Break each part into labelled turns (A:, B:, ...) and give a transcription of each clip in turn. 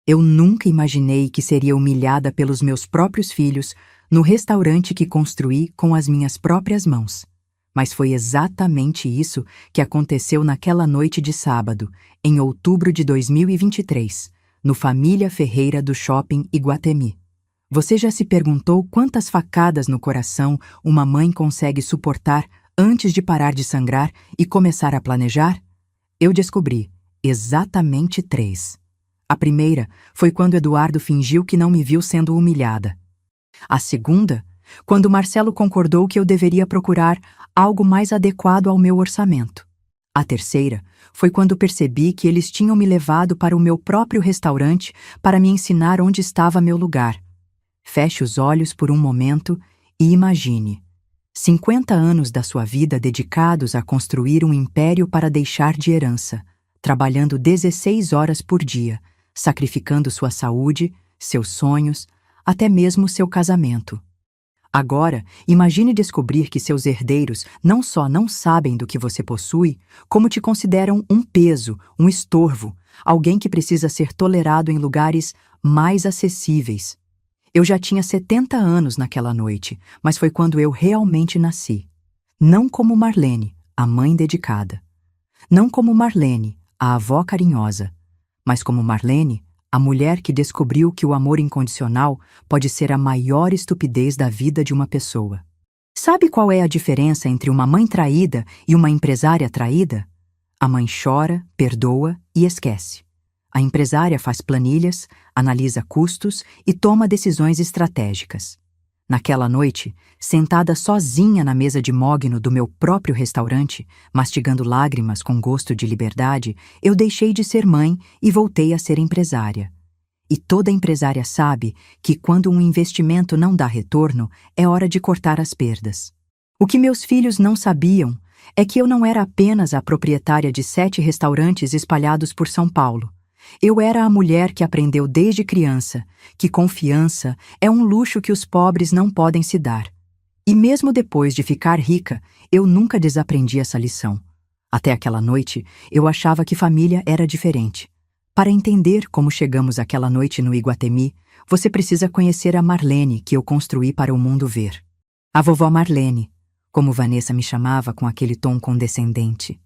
A: Eu nunca imaginei que seria humilhada pelos meus próprios filhos no restaurante que construí com as minhas próprias mãos. Mas foi exatamente isso que aconteceu naquela noite de sábado, em outubro de 2023, no Família Ferreira do Shopping Iguatemi. Você já se perguntou quantas facadas no coração uma mãe consegue suportar antes de parar de sangrar e começar a planejar? Eu descobri exatamente 3. A primeira foi quando Eduardo fingiu que não me viu sendo humilhada. A segunda, quando Marcelo concordou que eu deveria procurar algo mais adequado ao meu orçamento. A terceira foi quando percebi que eles tinham me levado para o meu próprio restaurante para me ensinar onde estava meu lugar. Feche os olhos por um momento e imagine 50 anos da sua vida dedicados a construir um império para deixar de herança, trabalhando 16 horas por dia, sacrificando sua saúde, seus sonhos, até mesmo seu casamento. Agora, imagine descobrir que seus herdeiros não só não sabem do que você possui, como te consideram um peso, um estorvo, alguém que precisa ser tolerado em lugares mais acessíveis. Eu já tinha 70 anos naquela noite, mas foi quando eu realmente nasci. Não como Marlene, a mãe dedicada. Não como Marlene, a avó carinhosa, mas como Marlene, a mulher que descobriu que o amor incondicional pode ser a maior estupidez da vida de uma pessoa. Sabe qual é a diferença entre uma mãe traída e uma empresária traída? A mãe chora, perdoa e esquece. A empresária faz planilhas, analisa custos e toma decisões estratégicas. Naquela noite, sentada sozinha na mesa de mogno do meu próprio restaurante, mastigando lágrimas com gosto de liberdade, eu deixei de ser mãe e voltei a ser empresária. E toda empresária sabe que quando um investimento não dá retorno, é hora de cortar as perdas. O que meus filhos não sabiam é que eu não era apenas a proprietária de 7 restaurantes espalhados por São Paulo. Eu era a mulher que aprendeu desde criança que confiança é um luxo que os pobres não podem se dar. E mesmo depois de ficar rica, eu nunca desaprendi essa lição. Até aquela noite, eu achava que família era diferente. Para entender como chegamos aquela noite no Iguatemi, você precisa conhecer a Marlene que eu construí para o mundo ver. A vovó Marlene, como Vanessa me chamava com aquele tom condescendente.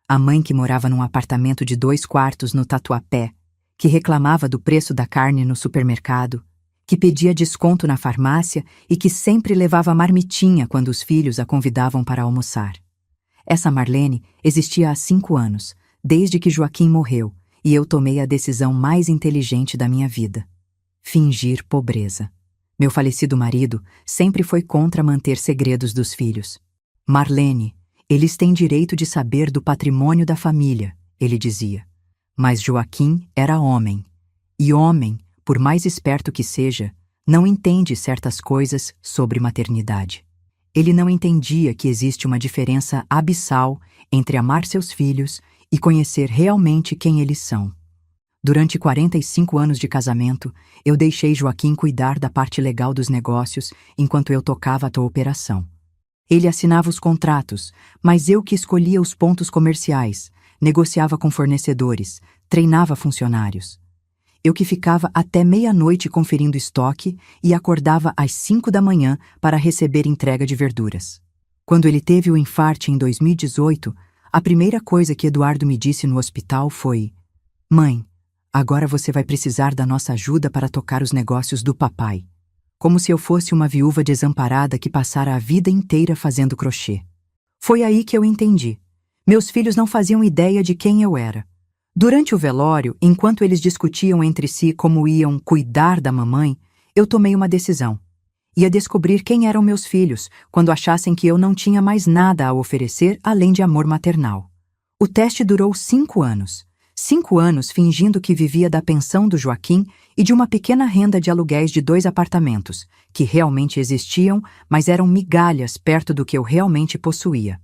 A: A mãe que morava num apartamento de 2 quartos no Tatuapé, que reclamava do preço da carne no supermercado, que pedia desconto na farmácia e que sempre levava marmitinha quando os filhos a convidavam para almoçar. Essa Marlene existia há 5 anos, desde que Joaquim morreu, e eu tomei a decisão mais inteligente da minha vida: fingir pobreza. Meu falecido marido sempre foi contra manter segredos dos filhos. Marlene, eles têm direito de saber do patrimônio da família, ele dizia. Mas Joaquim era homem. E homem, por mais esperto que seja, não entende certas coisas sobre maternidade. Ele não entendia que existe uma diferença abissal entre amar seus filhos e conhecer realmente quem eles são. Durante 45 anos de casamento, eu deixei Joaquim cuidar da parte legal dos negócios enquanto eu tocava a operação. Ele assinava os contratos, mas eu que escolhia os pontos comerciais, negociava com fornecedores, treinava funcionários. Eu que ficava até meia-noite conferindo estoque e acordava às 5 da manhã para receber entrega de verduras. Quando ele teve o infarte em 2018, a primeira coisa que Eduardo me disse no hospital foi: "Mãe, agora você vai precisar da nossa ajuda para tocar os negócios do papai." Como se eu fosse uma viúva desamparada que passara a vida inteira fazendo crochê. Foi aí que eu entendi. Meus filhos não faziam ideia de quem eu era. Durante o velório, enquanto eles discutiam entre si como iam cuidar da mamãe, eu tomei uma decisão. Ia descobrir quem eram meus filhos, quando achassem que eu não tinha mais nada a oferecer além de amor maternal. O teste durou 5 anos. 5 anos fingindo que vivia da pensão do Joaquim e de uma pequena renda de aluguéis de 2 apartamentos, que realmente existiam, mas eram migalhas perto do que eu realmente possuía.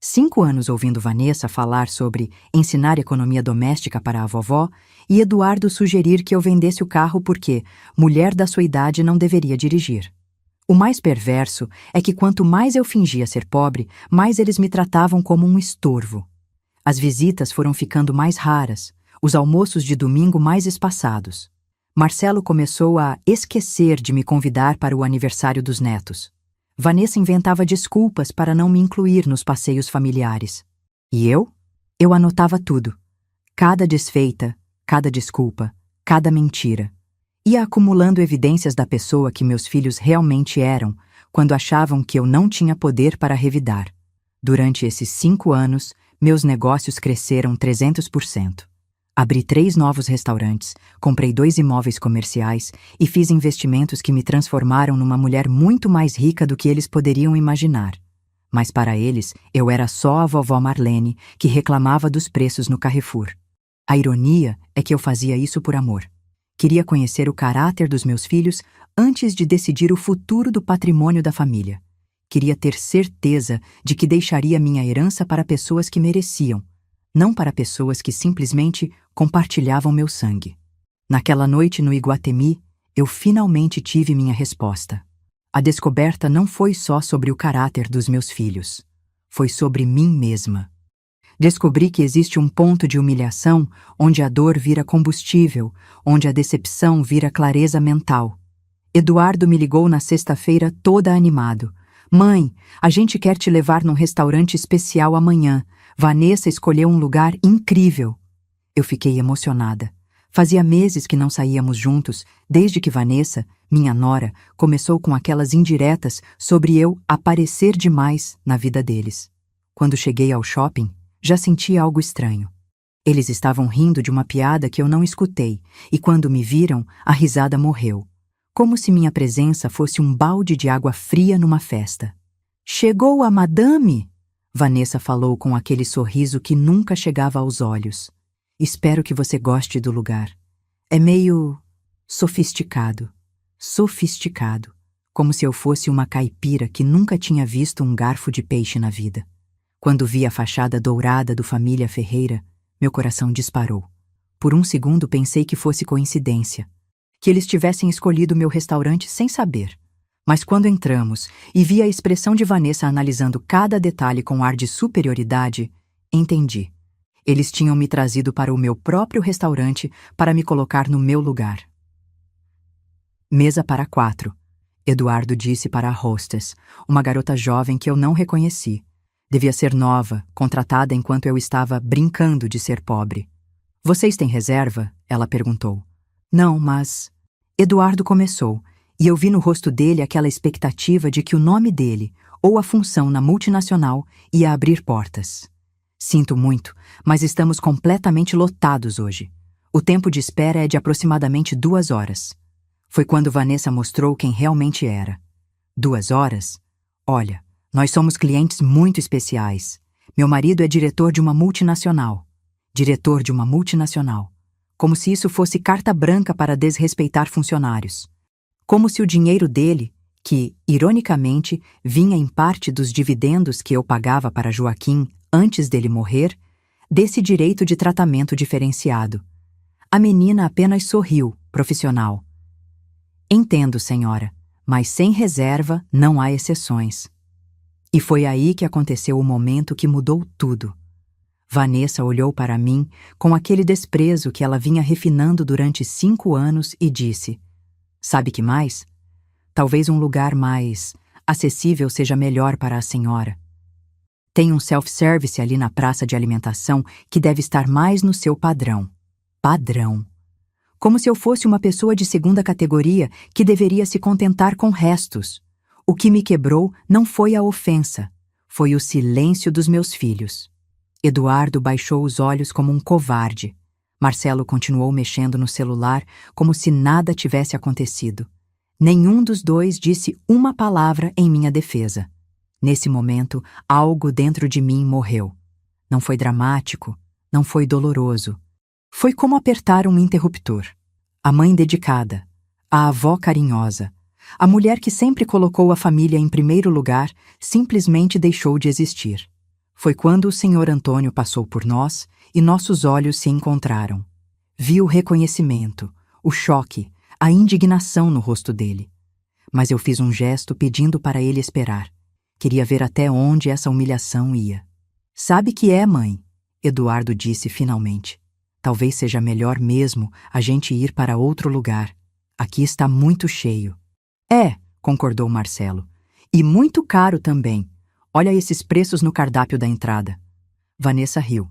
A: 5 anos ouvindo Vanessa falar sobre ensinar economia doméstica para a vovó e Eduardo sugerir que eu vendesse o carro porque mulher da sua idade não deveria dirigir. O mais perverso é que quanto mais eu fingia ser pobre, mais eles me tratavam como um estorvo. As visitas foram ficando mais raras, os almoços de domingo mais espaçados. Marcelo começou a esquecer de me convidar para o aniversário dos netos. Vanessa inventava desculpas para não me incluir nos passeios familiares. E eu? Eu anotava tudo. Cada desfeita, cada desculpa, cada mentira. Ia acumulando evidências da pessoa que meus filhos realmente eram, quando achavam que eu não tinha poder para revidar. Durante esses 5 anos, meus negócios cresceram 300%. Abri 3 novos restaurantes, comprei 2 imóveis comerciais e fiz investimentos que me transformaram numa mulher muito mais rica do que eles poderiam imaginar. Mas para eles, eu era só a vovó Marlene que reclamava dos preços no Carrefour. A ironia é que eu fazia isso por amor. Queria conhecer o caráter dos meus filhos antes de decidir o futuro do patrimônio da família. Queria ter certeza de que deixaria minha herança para pessoas que mereciam, não para pessoas que simplesmente compartilhavam meu sangue. Naquela noite no Iguatemi, eu finalmente tive minha resposta. A descoberta não foi só sobre o caráter dos meus filhos. Foi sobre mim mesma. Descobri que existe um ponto de humilhação onde a dor vira combustível, onde a decepção vira clareza mental. Eduardo me ligou na sexta-feira toda animado. Mãe, a gente quer te levar num restaurante especial amanhã. Vanessa escolheu um lugar incrível. Eu fiquei emocionada. Fazia meses que não saíamos juntos, desde que Vanessa, minha nora, começou com aquelas indiretas sobre eu aparecer demais na vida deles. Quando cheguei ao shopping, já senti algo estranho. Eles estavam rindo de uma piada que eu não escutei, e quando me viram, a risada morreu. Como se minha presença fosse um balde de água fria numa festa. "Chegou a madame?" Vanessa falou com aquele sorriso que nunca chegava aos olhos. "Espero que você goste do lugar. É meio sofisticado. Sofisticado. Como se eu fosse uma caipira que nunca tinha visto um garfo de peixe na vida. Quando vi a fachada dourada do Família Ferreira, meu coração disparou. Por um segundo pensei que fosse coincidência. Que eles tivessem escolhido meu restaurante sem saber. Mas quando entramos e vi a expressão de Vanessa analisando cada detalhe com ar de superioridade, entendi. Eles tinham me trazido para o meu próprio restaurante para me colocar no meu lugar. "Mesa para 4", Eduardo disse para a hostess, uma garota jovem que eu não reconheci. Devia ser nova, contratada enquanto eu estava brincando de ser pobre. "Vocês têm reserva?" ela perguntou. "Não, mas..." Eduardo começou, e eu vi no rosto dele aquela expectativa de que o nome dele, ou a função na multinacional, ia abrir portas. "Sinto muito, mas estamos completamente lotados hoje. O tempo de espera é de aproximadamente 2 horas. Foi quando Vanessa mostrou quem realmente era. 2 horas? Olha, nós somos clientes muito especiais. Meu marido é diretor de uma multinacional. Diretor de uma multinacional. Como se isso fosse carta branca para desrespeitar funcionários. Como se o dinheiro dele, que, ironicamente, vinha em parte dos dividendos que eu pagava para Joaquim antes dele morrer, desse direito de tratamento diferenciado. A menina apenas sorriu, profissional. "Entendo, senhora, mas sem reserva não há exceções." E foi aí que aconteceu o momento que mudou tudo. Vanessa olhou para mim com aquele desprezo que ela vinha refinando durante 5 anos e disse: "Sabe que mais? Talvez um lugar mais acessível seja melhor para a senhora. Tem um self-service ali na praça de alimentação que deve estar mais no seu padrão." Padrão. Como se eu fosse uma pessoa de segunda categoria que deveria se contentar com restos. O que me quebrou não foi a ofensa, foi o silêncio dos meus filhos. Eduardo baixou os olhos como um covarde. Marcelo continuou mexendo no celular como se nada tivesse acontecido. Nenhum dos dois disse uma palavra em minha defesa. Nesse momento, algo dentro de mim morreu. Não foi dramático, não foi doloroso. Foi como apertar um interruptor. A mãe dedicada, a avó carinhosa, a mulher que sempre colocou a família em primeiro lugar, simplesmente deixou de existir. Foi quando o Sr. Antônio passou por nós e nossos olhos se encontraram. Vi o reconhecimento, o choque, a indignação no rosto dele. Mas eu fiz um gesto pedindo para ele esperar. Queria ver até onde essa humilhação ia. "Sabe que é, mãe?" Eduardo disse finalmente. talvez seja melhor mesmo a gente ir para outro lugar. Aqui está muito cheio. É, concordou Marcelo. E muito caro também. Olha esses preços no cardápio da entrada. Vanessa riu.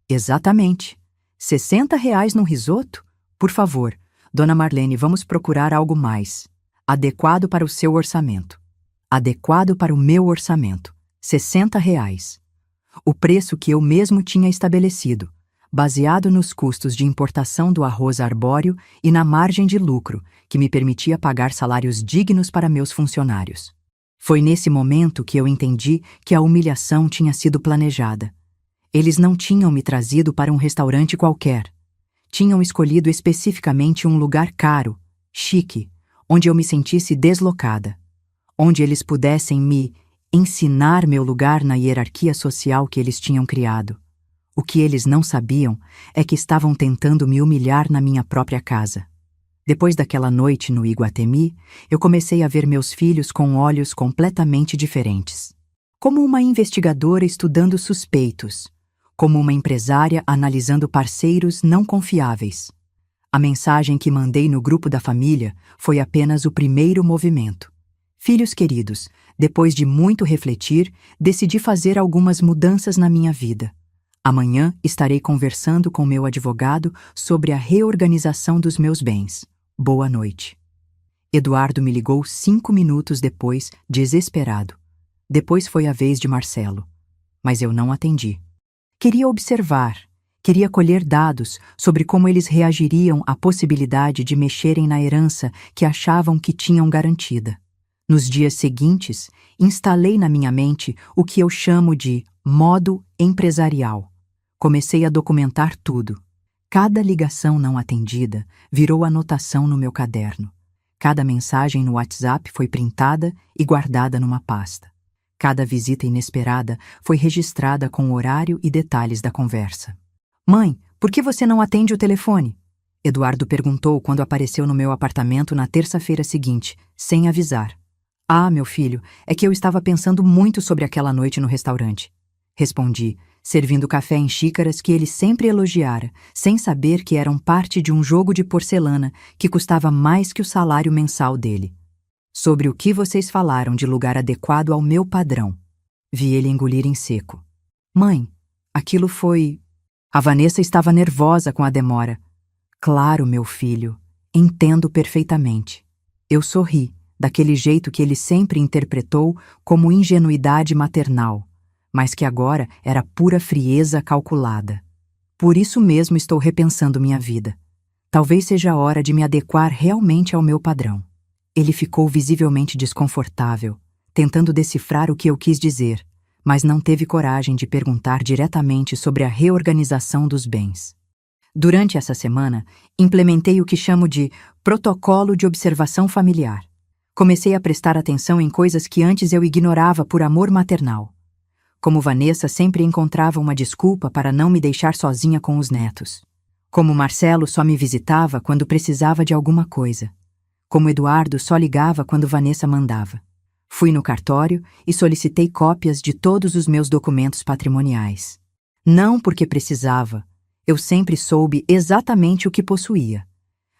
A: Exatamente. R$ 60 num risoto? Por favor, Dona Marlene, vamos procurar algo mais. Adequado para o seu orçamento. Adequado para o meu orçamento. R$ 60. O preço que eu mesmo tinha estabelecido, baseado nos custos de importação do arroz arbóreo e na margem de lucro, que me permitia pagar salários dignos para meus funcionários. Foi nesse momento que eu entendi que a humilhação tinha sido planejada. Eles não tinham me trazido para um restaurante qualquer. Tinham escolhido especificamente um lugar caro, chique, onde eu me sentisse deslocada, onde eles pudessem me ensinar meu lugar na hierarquia social que eles tinham criado. O que eles não sabiam é que estavam tentando me humilhar na minha própria casa. Depois daquela noite no Iguatemi, eu comecei a ver meus filhos com olhos completamente diferentes. Como uma investigadora estudando suspeitos, como uma empresária analisando parceiros não confiáveis. A mensagem que mandei no grupo da família foi apenas o primeiro movimento. Filhos queridos, depois de muito refletir, decidi fazer algumas mudanças na minha vida. Amanhã estarei conversando com meu advogado sobre a reorganização dos meus bens. Boa noite. Eduardo me ligou 5 minutos depois, desesperado. Depois foi a vez de Marcelo. Mas eu não atendi. Queria observar, queria colher dados sobre como eles reagiriam à possibilidade de mexerem na herança que achavam que tinham garantida. Nos dias seguintes, instalei na minha mente o que eu chamo de modo empresarial. Comecei a documentar tudo. Cada ligação não atendida virou anotação no meu caderno. Cada mensagem no WhatsApp foi printada e guardada numa pasta. Cada visita inesperada foi registrada com o horário e detalhes da conversa. Mãe, por que você não atende o telefone? Eduardo perguntou quando apareceu no meu apartamento na terça-feira seguinte, sem avisar. Ah, meu filho, é que eu estava pensando muito sobre aquela noite no restaurante. Respondi, servindo café em xícaras que ele sempre elogiara, sem saber que eram parte de um jogo de porcelana que custava mais que o salário mensal dele. Sobre o que vocês falaram de lugar adequado ao meu padrão. Vi ele engolir em seco. Mãe, aquilo foi... A Vanessa estava nervosa com a demora. Claro, meu filho, entendo perfeitamente. Eu sorri, daquele jeito que ele sempre interpretou como ingenuidade maternal, mas que agora era pura frieza calculada. Por isso mesmo estou repensando minha vida. Talvez seja a hora de me adequar realmente ao meu padrão. Ele ficou visivelmente desconfortável, tentando decifrar o que eu quis dizer, mas não teve coragem de perguntar diretamente sobre a reorganização dos bens. Durante essa semana, implementei o que chamo de protocolo de observação familiar. Comecei a prestar atenção em coisas que antes eu ignorava por amor maternal. Como Vanessa sempre encontrava uma desculpa para não me deixar sozinha com os netos. Como Marcelo só me visitava quando precisava de alguma coisa. Como Eduardo só ligava quando Vanessa mandava. Fui no cartório e solicitei cópias de todos os meus documentos patrimoniais. Não porque precisava, eu sempre soube exatamente o que possuía,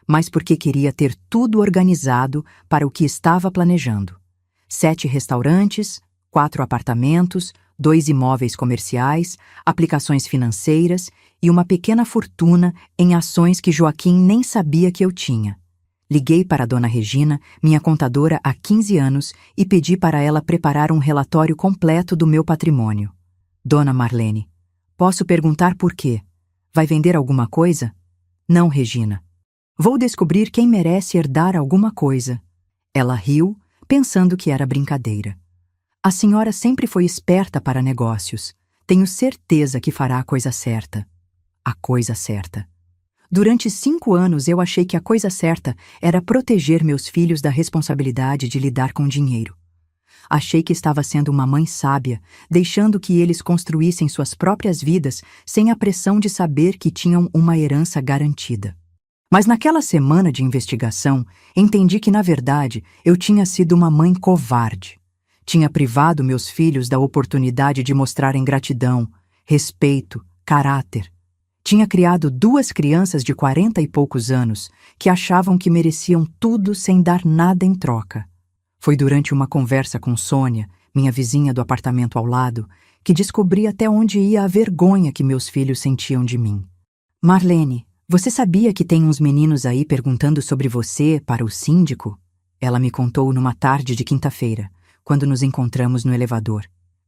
A: mas porque queria ter tudo organizado para o que estava planejando. 7 restaurantes, 4 apartamentos, 2 imóveis comerciais, aplicações financeiras e uma pequena fortuna em ações que Joaquim nem sabia que eu tinha. Liguei para a Dona Regina, minha contadora há 15 anos, e pedi para ela preparar um relatório completo do meu patrimônio. Dona Marlene, posso perguntar por quê? Vai vender alguma coisa? Não, Regina. Vou descobrir quem merece herdar alguma coisa. Ela riu, pensando que era brincadeira. A senhora sempre foi esperta para negócios. Tenho certeza que fará a coisa certa. A coisa certa. Durante 5 anos eu achei que a coisa certa era proteger meus filhos da responsabilidade de lidar com dinheiro. Achei que estava sendo uma mãe sábia, deixando que eles construíssem suas próprias vidas sem a pressão de saber que tinham uma herança garantida. Mas naquela semana de investigação, entendi que, na verdade, eu tinha sido uma mãe covarde. Tinha privado meus filhos da oportunidade de mostrarem gratidão, respeito, caráter. Tinha criado 2 crianças de 40 e poucos anos que achavam que mereciam tudo sem dar nada em troca. Foi durante uma conversa com Sônia, minha vizinha do apartamento ao lado, que descobri até onde ia a vergonha que meus filhos sentiam de mim. Marlene, você sabia que tem uns meninos aí perguntando sobre você para o síndico? Ela me contou numa tarde de quinta-feira, quando nos encontramos no elevador.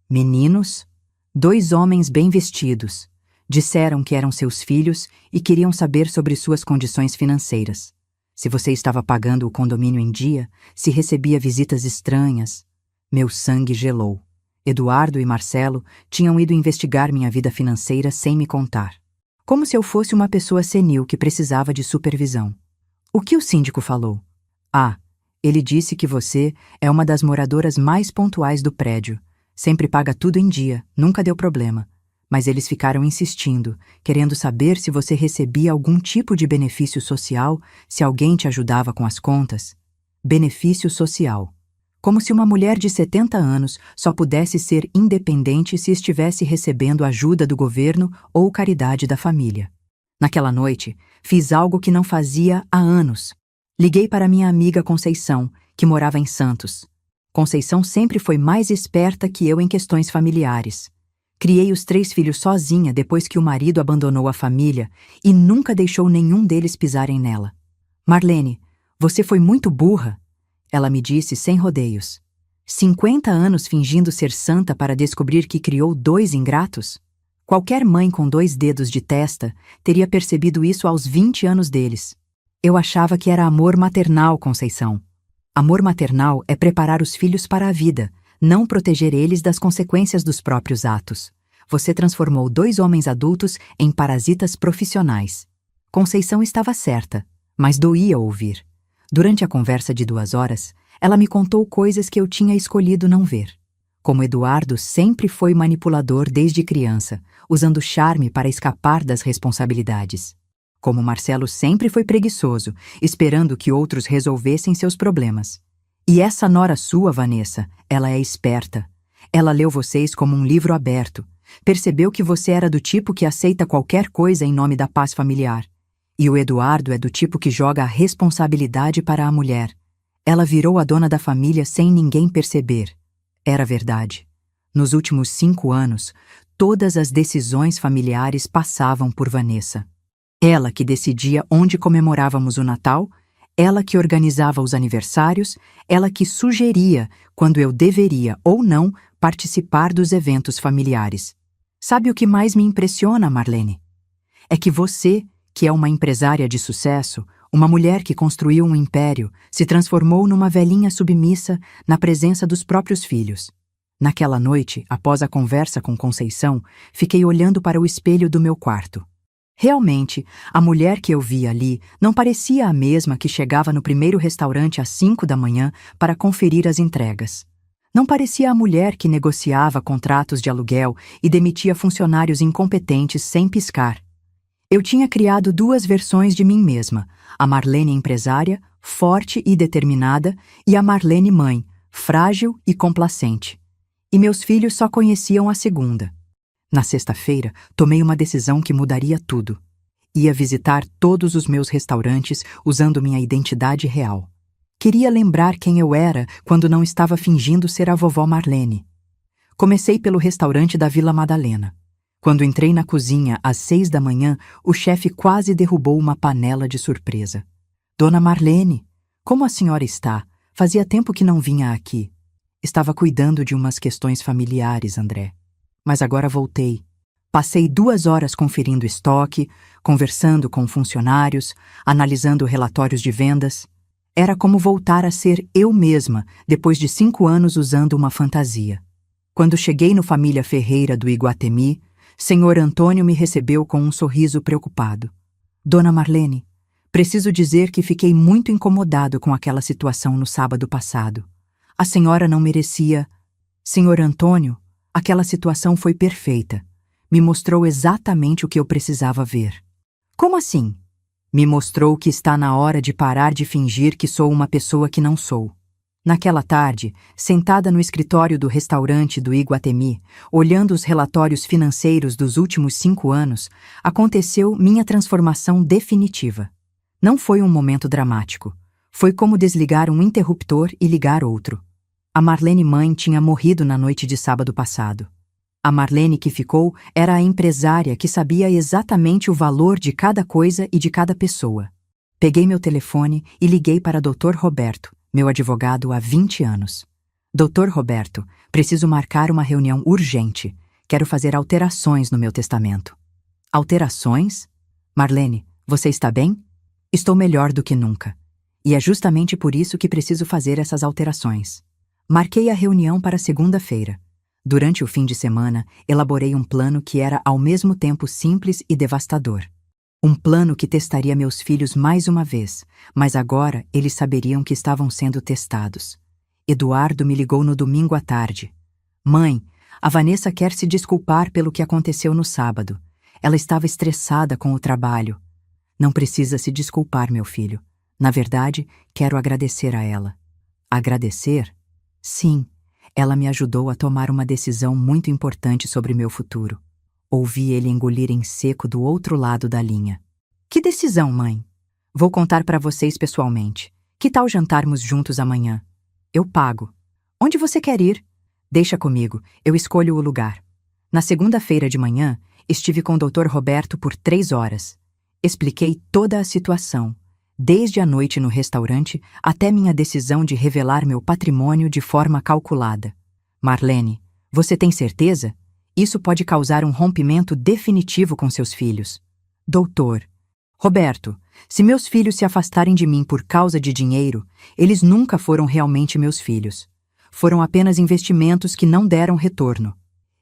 A: Meninos? 2 homens bem vestidos. Disseram que eram seus filhos e queriam saber sobre suas condições financeiras. Se você estava pagando o condomínio em dia, se recebia visitas estranhas. Meu sangue gelou. Eduardo e Marcelo tinham ido investigar minha vida financeira sem me contar. Como se eu fosse uma pessoa senil que precisava de supervisão. O que o síndico falou? Ele disse que você é uma das moradoras mais pontuais do prédio. Sempre paga tudo em dia, nunca deu problema. Mas eles ficaram insistindo, querendo saber se você recebia algum tipo de benefício social, se alguém te ajudava com as contas. Benefício social. Como se uma mulher de 70 anos só pudesse ser independente se estivesse recebendo ajuda do governo ou caridade da família. Naquela noite, fiz algo que não fazia há anos. Liguei para minha amiga Conceição, que morava em Santos. Conceição sempre foi mais esperta que eu em questões familiares. Criei os 3 filhos sozinha depois que o marido abandonou a família e nunca deixou nenhum deles pisarem nela. Marlene, você foi muito burra, ela me disse sem rodeios. 50 anos fingindo ser santa para descobrir que criou 2 ingratos? Qualquer mãe com 2 dedos de testa teria percebido isso aos 20 anos deles. Eu achava que era amor maternal, Conceição. Amor maternal é preparar os filhos para a vida, não proteger eles das consequências dos próprios atos. Você transformou 2 homens adultos em parasitas profissionais. Conceição estava certa, mas doía ouvir. Durante a conversa de 2 horas, ela me contou coisas que eu tinha escolhido não ver. Como Eduardo sempre foi manipulador desde criança, usando charme para escapar das responsabilidades. Como Marcelo sempre foi preguiçoso, esperando que outros resolvessem seus problemas. E essa nora sua, Vanessa, ela é esperta. Ela leu vocês como um livro aberto. Percebeu que você era do tipo que aceita qualquer coisa em nome da paz familiar. E o Eduardo é do tipo que joga a responsabilidade para a mulher. Ela virou a dona da família sem ninguém perceber. Era verdade. Nos últimos 5 anos, todas as decisões familiares passavam por Vanessa. Ela que decidia onde comemorávamos o Natal, ela que organizava os aniversários, ela que sugeria quando eu deveria ou não participar dos eventos familiares. Sabe o que mais me impressiona, Marlene? É que você, que é uma empresária de sucesso, uma mulher que construiu um império, se transformou numa velhinha submissa na presença dos próprios filhos. Naquela noite, após a conversa com Conceição, fiquei olhando para o espelho do meu quarto. Realmente, a mulher que eu via ali não parecia a mesma que chegava no primeiro restaurante às 5 da manhã para conferir as entregas. Não parecia a mulher que negociava contratos de aluguel e demitia funcionários incompetentes sem piscar. Eu tinha criado 2 versões de mim mesma, a Marlene empresária, forte e determinada, e a Marlene mãe, frágil e complacente. E meus filhos só conheciam a segunda. Na sexta-feira, tomei uma decisão que mudaria tudo. Ia visitar todos os meus restaurantes usando minha identidade real. Queria lembrar quem eu era quando não estava fingindo ser a vovó Marlene. Comecei pelo restaurante da Vila Madalena. Quando entrei na cozinha às 6 da manhã, o chefe quase derrubou uma panela de surpresa. Dona Marlene, como a senhora está? Fazia tempo que não vinha aqui. Estava cuidando de umas questões familiares, André. Mas agora voltei. Passei 2 horas conferindo estoque, conversando com funcionários, analisando relatórios de vendas. Era como voltar a ser eu mesma, depois de 5 anos usando uma fantasia. Quando cheguei no Família Ferreira do Iguatemi, Senhor Antônio me recebeu com um sorriso preocupado. Dona Marlene, preciso dizer que fiquei muito incomodado com aquela situação no sábado passado. A senhora não merecia... Senhor Antônio, aquela situação foi perfeita. Me mostrou exatamente o que eu precisava ver. Como assim? Me mostrou que está na hora de parar de fingir que sou uma pessoa que não sou. Naquela tarde, sentada no escritório do restaurante do Iguatemi, olhando os relatórios financeiros dos últimos 5 anos, aconteceu minha transformação definitiva. Não foi um momento dramático. Foi como desligar um interruptor e ligar outro. A Marlene mãe tinha morrido na noite de sábado passado. A Marlene que ficou era a empresária que sabia exatamente o valor de cada coisa e de cada pessoa. Peguei meu telefone e liguei para Dr. Roberto, meu advogado há 20 anos. Dr. Roberto, preciso marcar uma reunião urgente. Quero fazer alterações no meu testamento. Alterações? Marlene, você está bem? Estou melhor do que nunca. E é justamente por isso que preciso fazer essas alterações. Marquei a reunião para segunda-feira. Durante o fim de semana, elaborei um plano que era ao mesmo tempo simples e devastador. Um plano que testaria meus filhos mais uma vez, mas agora eles saberiam que estavam sendo testados. Eduardo me ligou no domingo à tarde. Mãe, a Vanessa quer se desculpar pelo que aconteceu no sábado. Ela estava estressada com o trabalho. Não precisa se desculpar, meu filho. Na verdade, quero agradecer a ela. Agradecer? Sim, ela me ajudou a tomar uma decisão muito importante sobre meu futuro. Ouvi ele engolir em seco do outro lado da linha. Que decisão, mãe? Vou contar para vocês pessoalmente. Que tal jantarmos juntos amanhã? Eu pago. Onde você quer ir? Deixa comigo, eu escolho o lugar. Na segunda-feira de manhã, estive com o Dr. Roberto por 3 horas. Expliquei toda a situação, desde a noite no restaurante até minha decisão de revelar meu patrimônio de forma calculada. Marlene, você tem certeza? Isso pode causar um rompimento definitivo com seus filhos. Doutor. Roberto, se meus filhos se afastarem de mim por causa de dinheiro, eles nunca foram realmente meus filhos. Foram apenas investimentos que não deram retorno.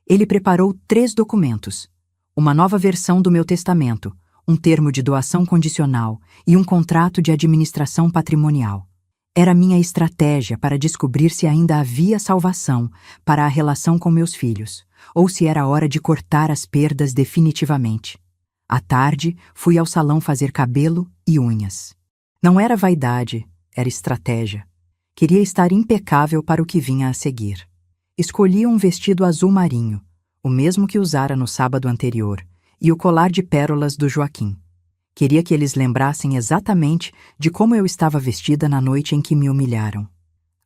A: Ele preparou 3 documentos. Uma nova versão do meu testamento, um termo de doação condicional e um contrato de administração patrimonial. Era minha estratégia para descobrir se ainda havia salvação para a relação com meus filhos, ou se era hora de cortar as perdas definitivamente. À tarde, fui ao salão fazer cabelo e unhas. Não era vaidade, era estratégia. Queria estar impecável para o que vinha a seguir. Escolhi um vestido azul marinho, o mesmo que usara no sábado anterior, e o colar de pérolas do Joaquim. Queria que eles lembrassem exatamente de como eu estava vestida na noite em que me humilharam.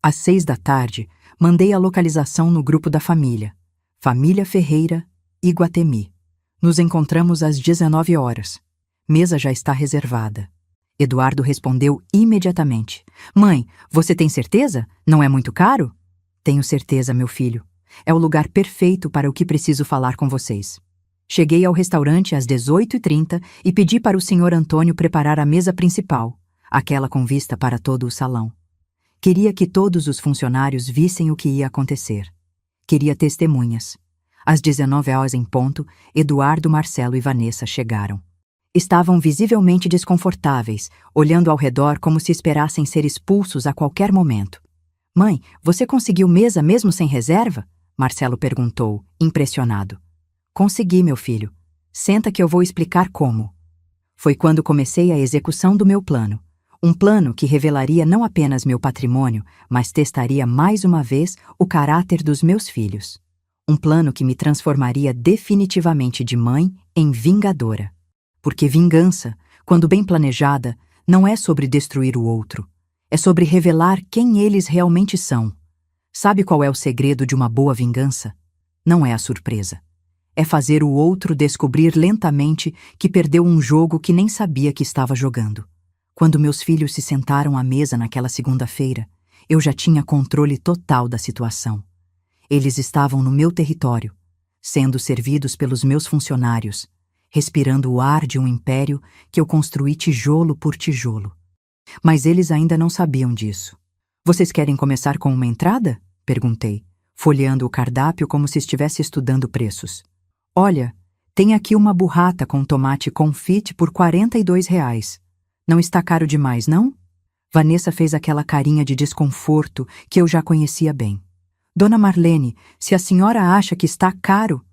A: Às 6 da tarde, mandei a localização no grupo da família. Família Ferreira, Iguatemi. Nos encontramos às 19 horas. Mesa já está reservada. Eduardo respondeu imediatamente. Mãe, você tem certeza? Não é muito caro? Tenho certeza, meu filho. É o lugar perfeito para o que preciso falar com vocês. Cheguei ao restaurante às 18h30 e pedi para o Sr. Antônio preparar a mesa principal, aquela com vista para todo o salão. Queria que todos os funcionários vissem o que ia acontecer. Queria testemunhas. Às 19 horas em ponto, Eduardo, Marcelo e Vanessa chegaram. Estavam visivelmente desconfortáveis, olhando ao redor como se esperassem ser expulsos a qualquer momento. Mãe, você conseguiu mesa mesmo sem reserva? Marcelo perguntou, impressionado. Consegui, meu filho. Senta que eu vou explicar como. Foi quando comecei a execução do meu plano. Um plano que revelaria não apenas meu patrimônio, mas testaria mais uma vez o caráter dos meus filhos. Um plano que me transformaria definitivamente de mãe em vingadora. Porque vingança, quando bem planejada, não é sobre destruir o outro. É sobre revelar quem eles realmente são. Sabe qual é o segredo de uma boa vingança? Não é a surpresa. É fazer o outro descobrir lentamente que perdeu um jogo que nem sabia que estava jogando. Quando meus filhos se sentaram à mesa naquela segunda-feira, eu já tinha controle total da situação. Eles estavam no meu território, sendo servidos pelos meus funcionários, respirando o ar de um império que eu construí tijolo por tijolo. Mas eles ainda não sabiam disso. Vocês querem começar com uma entrada? Perguntei, folheando o cardápio como se estivesse estudando preços. Olha, tem aqui uma burrata com tomate confit por R$ 42. Não está caro demais, não? Vanessa fez aquela carinha de desconforto que eu já conhecia bem. Dona Marlene, se a senhora acha que está caro...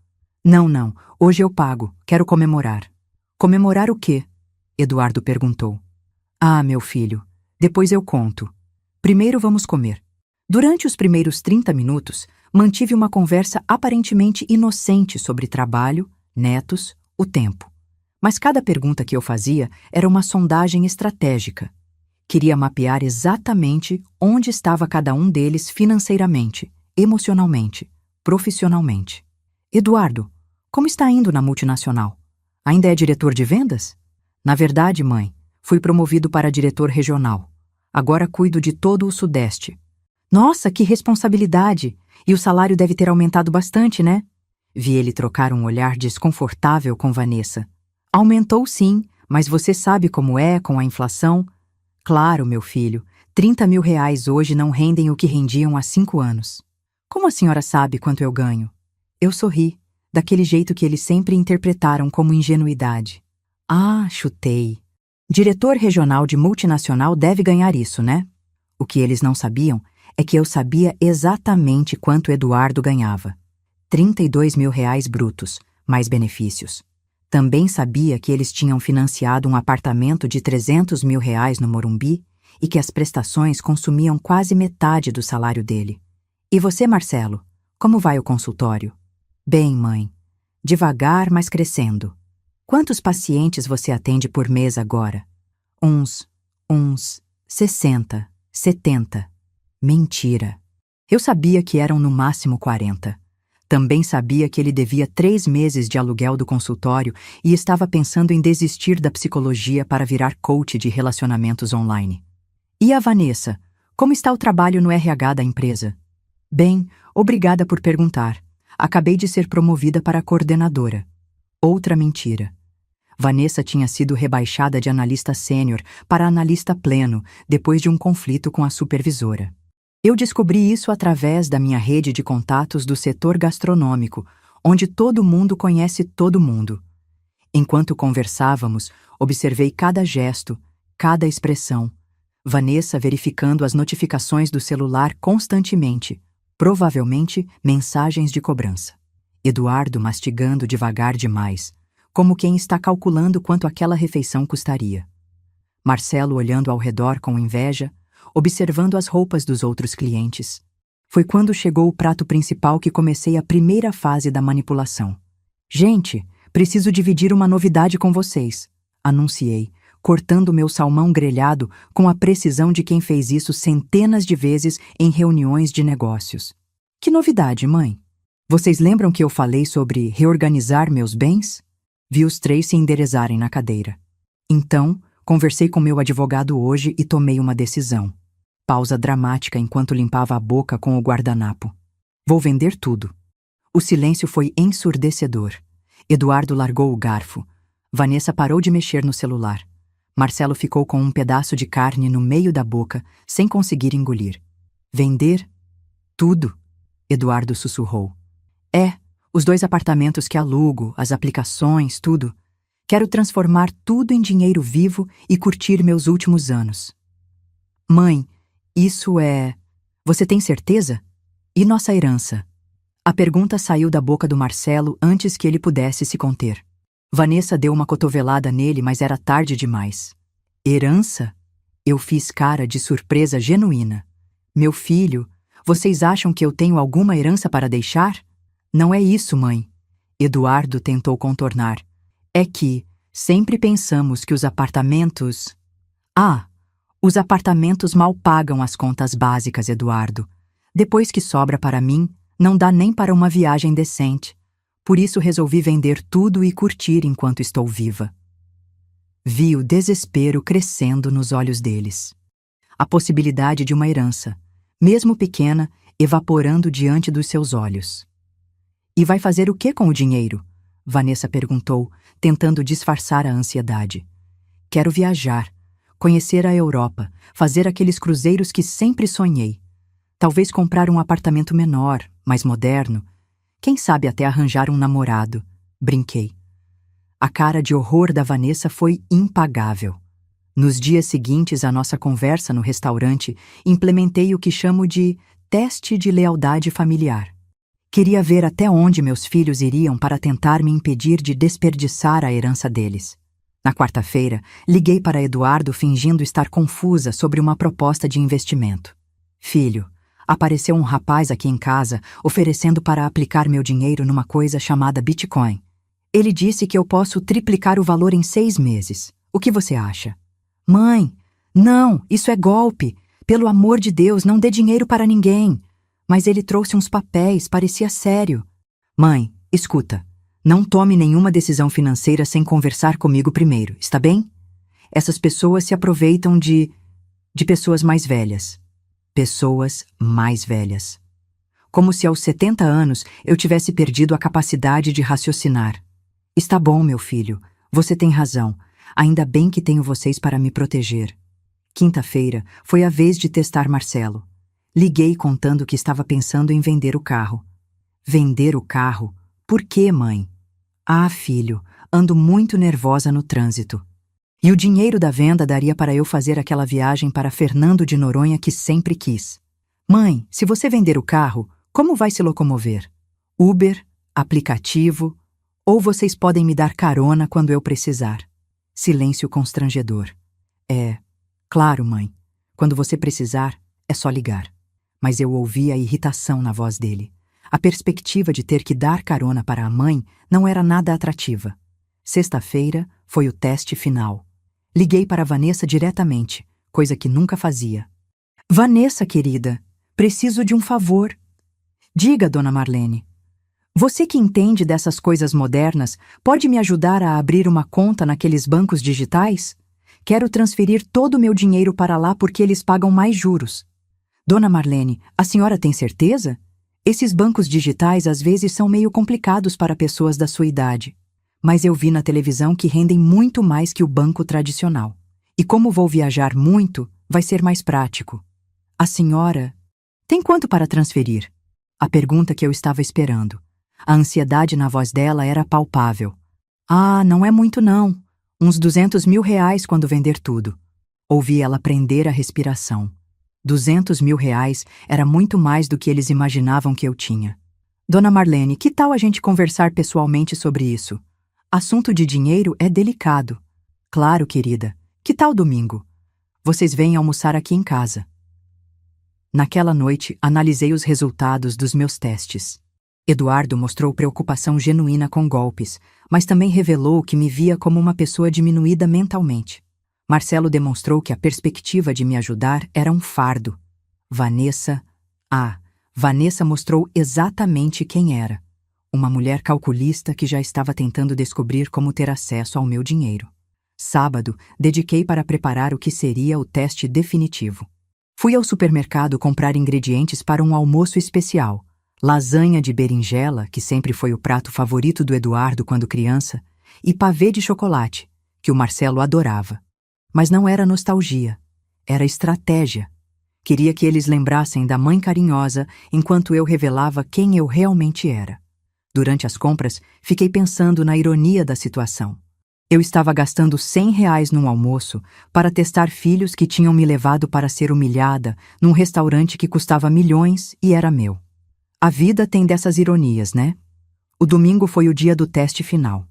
A: Não, hoje eu pago, quero comemorar. Comemorar o quê? Eduardo perguntou. Ah, meu filho, depois eu conto. Primeiro vamos comer. Durante os primeiros 30 minutos, mantive uma conversa aparentemente inocente sobre trabalho, netos, o tempo. Mas cada pergunta que eu fazia era uma sondagem estratégica. Queria mapear exatamente onde estava cada um deles financeiramente, emocionalmente, profissionalmente. Eduardo, como está indo na multinacional? Ainda é diretor de vendas? Na verdade, mãe, fui promovido para diretor regional. Agora cuido de todo o Sudeste. Nossa, que responsabilidade! E o salário deve ter aumentado bastante, né? Vi ele trocar um olhar desconfortável com Vanessa. Aumentou sim, mas você sabe como é com a inflação? Claro, meu filho, 30 mil reais hoje não rendem o que rendiam há 5 anos. Como a senhora sabe quanto eu ganho? Eu sorri, daquele jeito que eles sempre interpretaram como ingenuidade. Ah, chutei. Diretor regional de multinacional deve ganhar isso, né? O que eles não sabiam é que eu sabia exatamente quanto Eduardo ganhava. 32 mil reais brutos, mais benefícios. Também sabia que eles tinham financiado um apartamento de 300 mil reais no Morumbi e que as prestações consumiam quase metade do salário dele. E você, Marcelo, como vai o consultório? Bem, mãe. Devagar, mas crescendo. Quantos pacientes você atende por mês agora? Uns 60, 70. Mentira. Eu sabia que eram no máximo 40. Também sabia que ele devia 3 meses de aluguel do consultório e estava pensando em desistir da psicologia para virar coach de relacionamentos online. E a Vanessa? Como está o trabalho no RH da empresa? Bem, obrigada por perguntar. Acabei de ser promovida para coordenadora. Outra mentira. Vanessa tinha sido rebaixada de analista sênior para analista pleno depois de um conflito com a supervisora. Eu descobri isso através da minha rede de contatos do setor gastronômico, onde todo mundo conhece todo mundo. Enquanto conversávamos, observei cada gesto, cada expressão. Vanessa verificando as notificações do celular constantemente, provavelmente mensagens de cobrança. Eduardo mastigando devagar demais, como quem está calculando quanto aquela refeição custaria. Marcelo olhando ao redor com inveja, observando as roupas dos outros clientes. Foi quando chegou o prato principal que comecei a primeira fase da manipulação. Gente, preciso dividir uma novidade com vocês, anunciei, cortando meu salmão grelhado com a precisão de quem fez isso centenas de vezes em reuniões de negócios. Que novidade, mãe? Vocês lembram que eu falei sobre reorganizar meus bens? Vi os 3 se enderezarem na cadeira. Então, conversei com meu advogado hoje e tomei uma decisão. Pausa dramática enquanto limpava a boca com o guardanapo. Vou vender tudo. O silêncio foi ensurdecedor. Eduardo largou o garfo. Vanessa parou de mexer no celular. Marcelo ficou com um pedaço de carne no meio da boca, sem conseguir engolir. Vender? Tudo? Eduardo sussurrou. Os 2 apartamentos que alugo, as aplicações, tudo. Quero transformar tudo em dinheiro vivo e curtir meus últimos anos. Mãe, isso é... Você tem certeza? E nossa herança? A pergunta saiu da boca do Marcelo antes que ele pudesse se conter. Vanessa deu uma cotovelada nele, mas era tarde demais. Herança? Eu fiz cara de surpresa genuína. Meu filho, vocês acham que eu tenho alguma herança para deixar? Não é isso, mãe. Eduardo tentou contornar. É que sempre pensamos que os apartamentos... Os apartamentos mal pagam as contas básicas, Eduardo. Depois que sobra para mim, não dá nem para uma viagem decente. Por isso resolvi vender tudo e curtir enquanto estou viva. Vi o desespero crescendo nos olhos deles. A possibilidade de uma herança, mesmo pequena, evaporando diante dos seus olhos. E vai fazer o que com o dinheiro? Vanessa perguntou, tentando disfarçar a ansiedade. Quero viajar, conhecer a Europa, fazer aqueles cruzeiros que sempre sonhei. Talvez comprar um apartamento menor, mais moderno. Quem sabe até arranjar um namorado. Brinquei. A cara de horror da Vanessa foi impagável. Nos dias seguintes à nossa conversa no restaurante, implementei o que chamo de teste de lealdade familiar. Queria ver até onde meus filhos iriam para tentar me impedir de desperdiçar a herança deles. Na quarta-feira, liguei para Eduardo fingindo estar confusa sobre uma proposta de investimento. Filho, Apareceu um rapaz aqui em casa oferecendo para aplicar meu dinheiro numa coisa chamada Bitcoin. Ele disse que eu posso triplicar o valor em 6 meses. O que você acha? Mãe, não, isso é golpe. Pelo amor de Deus, não dê dinheiro para ninguém. Mas ele trouxe uns papéis, parecia sério. Mãe, escuta. Não tome nenhuma decisão financeira sem conversar comigo primeiro, está bem? Essas pessoas se aproveitam de pessoas mais velhas. Pessoas mais velhas. Como se aos 70 anos eu tivesse perdido a capacidade de raciocinar. Está bom, meu filho. Você tem razão. Ainda bem que tenho vocês para me proteger. Quinta-feira foi a vez de testar Marcelo. Liguei contando que estava pensando em vender o carro. Vender o carro? Por quê, mãe? Ah, filho, ando muito nervosa no trânsito. E o dinheiro da venda daria para eu fazer aquela viagem para Fernando de Noronha que sempre quis. Mãe, se você vender o carro, como vai se locomover? Uber, aplicativo, ou vocês podem me dar carona quando eu precisar? Silêncio constrangedor. Claro, mãe. Quando você precisar, é só ligar. Mas eu ouvi a irritação na voz dele. A perspectiva de ter que dar carona para a mãe não era nada atrativa. Sexta-feira foi o teste final. Liguei para Vanessa diretamente, coisa que nunca fazia. Vanessa, querida, preciso de um favor. Diga, dona Marlene. Você que entende dessas coisas modernas, pode me ajudar a abrir uma conta naqueles bancos digitais? Quero transferir todo o meu dinheiro para lá porque eles pagam mais juros. Dona Marlene, a senhora tem certeza? Esses bancos digitais às vezes são meio complicados para pessoas da sua idade. Mas eu vi na televisão que rendem muito mais que o banco tradicional. E como vou viajar muito, vai ser mais prático. A senhora tem quanto para transferir? A pergunta que eu estava esperando. A ansiedade na voz dela era palpável. Ah, não é muito não. Uns 200 mil reais quando vender tudo. Ouvi ela prender a respiração. 200 mil reais era muito mais do que eles imaginavam que eu tinha. Dona Marlene, que tal a gente conversar pessoalmente sobre isso? Assunto de dinheiro é delicado. Claro, querida. Que tal domingo? Vocês vêm almoçar aqui em casa. Naquela noite, analisei os resultados dos meus testes. Eduardo mostrou preocupação genuína com golpes, mas também revelou que me via como uma pessoa diminuída mentalmente. Marcelo demonstrou que a perspectiva de me ajudar era um fardo. Vanessa mostrou exatamente quem era. Uma mulher calculista que já estava tentando descobrir como ter acesso ao meu dinheiro. Sábado, dediquei para preparar o que seria o teste definitivo. Fui ao supermercado comprar ingredientes para um almoço especial. Lasanha de berinjela, que sempre foi o prato favorito do Eduardo quando criança, e pavê de chocolate, que o Marcelo adorava. Mas não era nostalgia, era estratégia. Queria que eles lembrassem da mãe carinhosa enquanto eu revelava quem eu realmente era. Durante as compras, fiquei pensando na ironia da situação. Eu estava gastando R$100 num almoço para testar filhos que tinham me levado para ser humilhada num restaurante que custava milhões e era meu. A vida tem dessas ironias, né? O domingo foi o dia do teste final.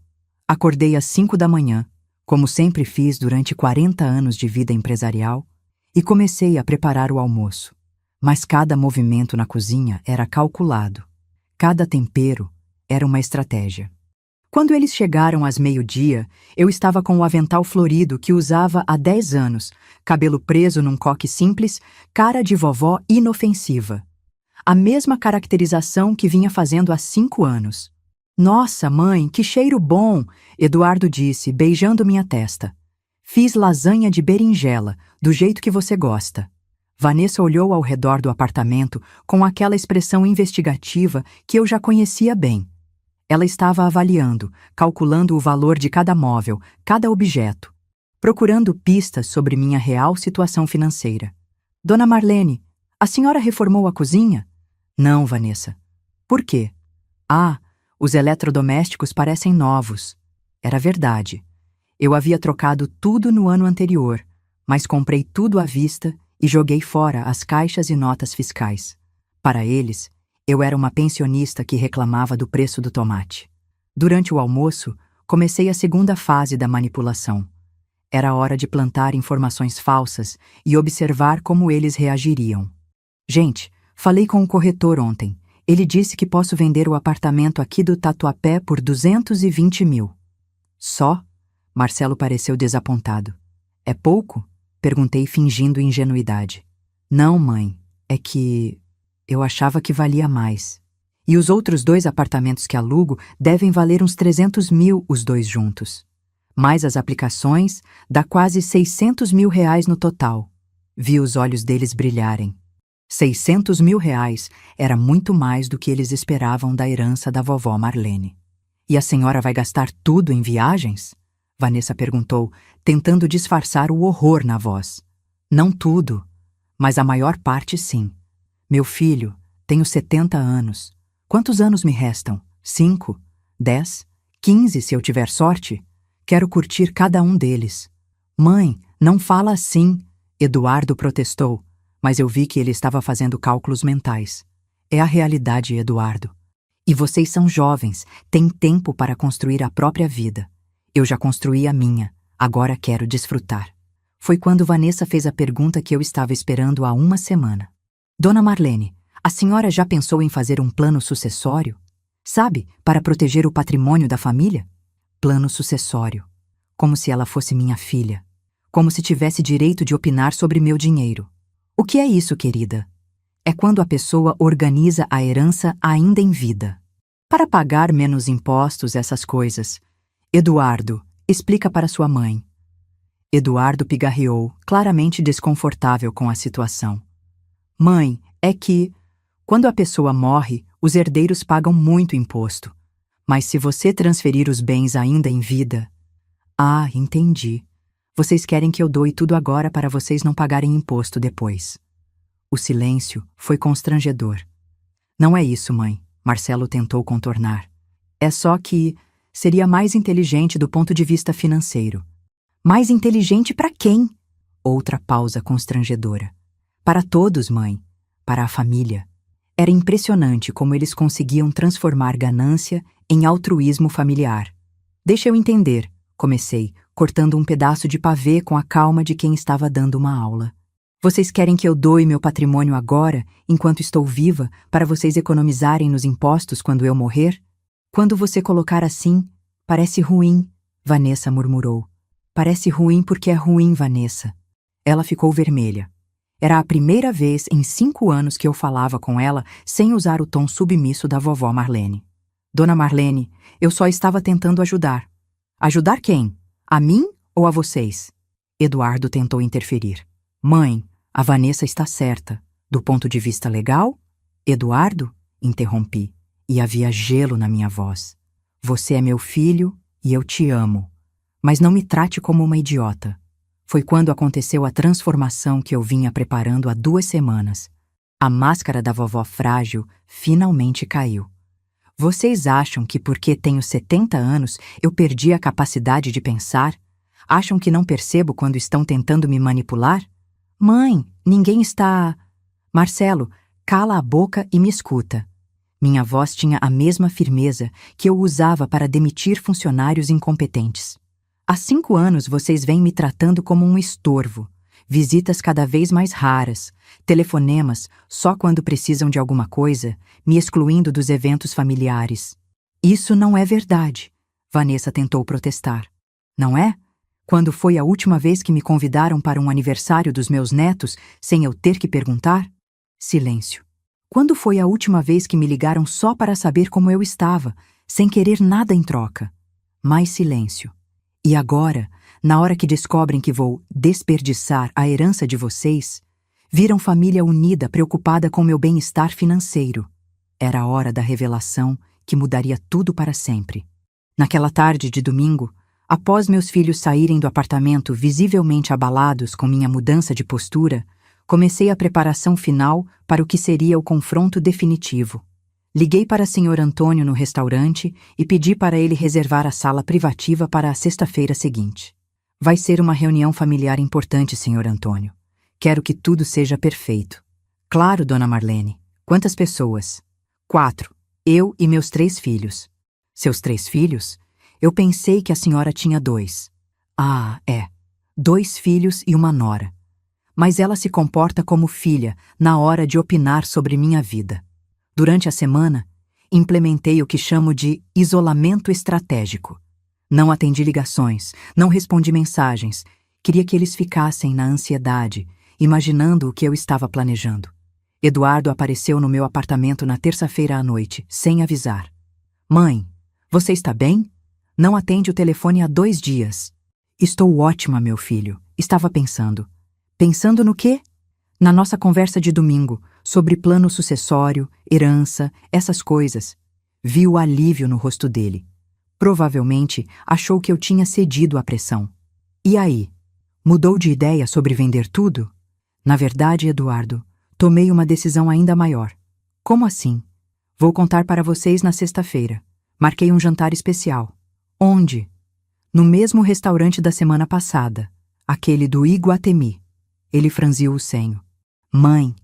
A: Acordei às 5 da manhã, como sempre fiz durante 40 anos de vida empresarial, e comecei a preparar o almoço. Mas cada movimento na cozinha era calculado. Cada tempero era uma estratégia. Quando eles chegaram às meio-dia, eu estava com o avental florido que usava há 10 anos, cabelo preso num coque simples, cara de vovó inofensiva. A mesma caracterização que vinha fazendo há 5 anos. Nossa, mãe, que cheiro bom! Eduardo disse, beijando minha testa. Fiz lasanha de berinjela, do jeito que você gosta. Vanessa olhou ao redor do apartamento com aquela expressão investigativa que eu já conhecia bem. Ela estava avaliando, calculando o valor de cada móvel, cada objeto, procurando pistas sobre minha real situação financeira. Dona Marlene, a senhora reformou a cozinha? Não, Vanessa. Por quê? Ah, os eletrodomésticos parecem novos. Era verdade. Eu havia trocado tudo no ano anterior, mas comprei tudo à vista e joguei fora as caixas e notas fiscais. Para eles, eu era uma pensionista que reclamava do preço do tomate. Durante o almoço, comecei a segunda fase da manipulação. Era hora de plantar informações falsas e observar como eles reagiriam. Gente, Falei com o corretor ontem. Ele disse que posso vender o apartamento aqui do Tatuapé por 220 mil. Só? Marcelo pareceu desapontado. É pouco? Perguntei fingindo ingenuidade. Não, mãe. É que eu achava que valia mais. E os outros 2 apartamentos que alugo devem valer uns 300 mil os 2 juntos. Mais as aplicações, dá quase 600 mil reais no total. Vi os olhos deles brilharem. 600 mil reais era muito mais do que eles esperavam da herança da vovó Marlene. E a senhora vai gastar tudo em viagens? Vanessa perguntou, tentando disfarçar o horror na voz. Não tudo, mas a maior parte sim. Meu filho, tenho 70 anos. Quantos anos me restam? 5? 10? 15 se eu tiver sorte? Quero curtir cada um deles. Mãe, não fala assim, Eduardo protestou, mas eu vi que ele estava fazendo cálculos mentais. É a realidade, Eduardo. E vocês são jovens, têm tempo para construir a própria vida. Eu já construí a minha, agora quero desfrutar. Foi quando Vanessa fez a pergunta que eu estava esperando há uma semana. Dona Marlene, a senhora já pensou em fazer um plano sucessório? Sabe, para proteger o patrimônio da família? Plano sucessório. Como se ela fosse minha filha. Como se tivesse direito de opinar sobre meu dinheiro. O que é isso, querida? É quando a pessoa organiza a herança ainda em vida. Para pagar menos impostos, essas coisas. Eduardo, explica para sua mãe. Eduardo pigarreou, claramente desconfortável com a situação. Mãe, é que, quando a pessoa morre, os herdeiros pagam muito imposto. Mas se você transferir os bens ainda em vida... Ah, entendi. Vocês querem que eu doe tudo agora para vocês não pagarem imposto depois. O silêncio foi constrangedor. Não é isso, mãe, Marcelo tentou contornar. É só que seria mais inteligente do ponto de vista financeiro. Mais inteligente para quem? Outra pausa constrangedora. Para todos, mãe. Para a família. Era impressionante como eles conseguiam transformar ganância em altruísmo familiar. Deixa eu entender, comecei, cortando um pedaço de pavê com a calma de quem estava dando uma aula. Vocês querem que eu doe meu patrimônio agora, enquanto estou viva, para vocês economizarem nos impostos quando eu morrer? Quando você colocar assim, parece ruim, Vanessa murmurou. Parece ruim porque é ruim, Vanessa. Ela ficou vermelha. Era a primeira vez em 5 anos que eu falava com ela sem usar o tom submisso da vovó Marlene. Dona Marlene, eu só estava tentando ajudar. Ajudar quem? A mim ou a vocês? Eduardo tentou interferir. Mãe, a Vanessa está certa. Do ponto de vista legal? Eduardo? Interrompi, e havia gelo na minha voz. Você é meu filho e eu te amo. Mas não me trate como uma idiota. Foi quando aconteceu a transformação que eu vinha preparando há 2 semanas. A máscara da vovó frágil finalmente caiu. Vocês acham que porque tenho 70 anos eu perdi a capacidade de pensar? Acham que não percebo quando estão tentando me manipular? Mãe, ninguém está... Marcelo, cala a boca e me escuta. Minha voz tinha a mesma firmeza que eu usava para demitir funcionários incompetentes. Há 5 anos vocês vêm me tratando como um estorvo. Visitas cada vez mais raras, telefonemas só quando precisam de alguma coisa, me excluindo dos eventos familiares. Isso não é verdade, Vanessa tentou protestar. Não é? Quando foi a última vez que me convidaram para um aniversário dos meus netos sem eu ter que perguntar? Silêncio. Quando foi a última vez que me ligaram só para saber como eu estava, sem querer nada em troca? Mais silêncio. E agora, na hora que descobrem que vou desperdiçar a herança de vocês, viram família unida preocupada com meu bem-estar financeiro. Era a hora da revelação que mudaria tudo para sempre. Naquela tarde de domingo, após meus filhos saírem do apartamento visivelmente abalados com minha mudança de postura, comecei a preparação final para o que seria o confronto definitivo. Liguei para Sr. Antônio no restaurante e pedi para ele reservar a sala privativa para a sexta-feira seguinte. Vai ser uma reunião familiar importante, Sr. Antônio. Quero que tudo seja perfeito. Claro, Dona Marlene. Quantas pessoas? 4. Eu e meus 3 filhos. Seus 3 filhos? Eu pensei que a senhora tinha 2. Ah, é. 2 filhos e uma nora. mas ela se comporta como filha na hora de opinar sobre minha vida. Durante a semana, implementei o que chamo de isolamento estratégico. Não atendi ligações, não respondi mensagens. Queria que eles ficassem na ansiedade, imaginando o que eu estava planejando. Eduardo apareceu no meu apartamento na terça-feira à noite, sem avisar. Mãe, você está bem? Não atende o telefone há 2 dias. Estou ótima, meu filho. Estava pensando. Pensando no quê? Na nossa conversa de domingo, sobre plano sucessório, herança, essas coisas. Vi o alívio no rosto dele. Provavelmente achou que eu tinha cedido à pressão. E aí? Mudou de ideia sobre vender tudo? Na verdade, Eduardo, tomei uma decisão ainda maior. Como assim? Vou contar para vocês na sexta-feira. Marquei um jantar especial. Onde? No mesmo restaurante da semana passada, aquele do Iguatemi. Ele franziu o senho. Mãe,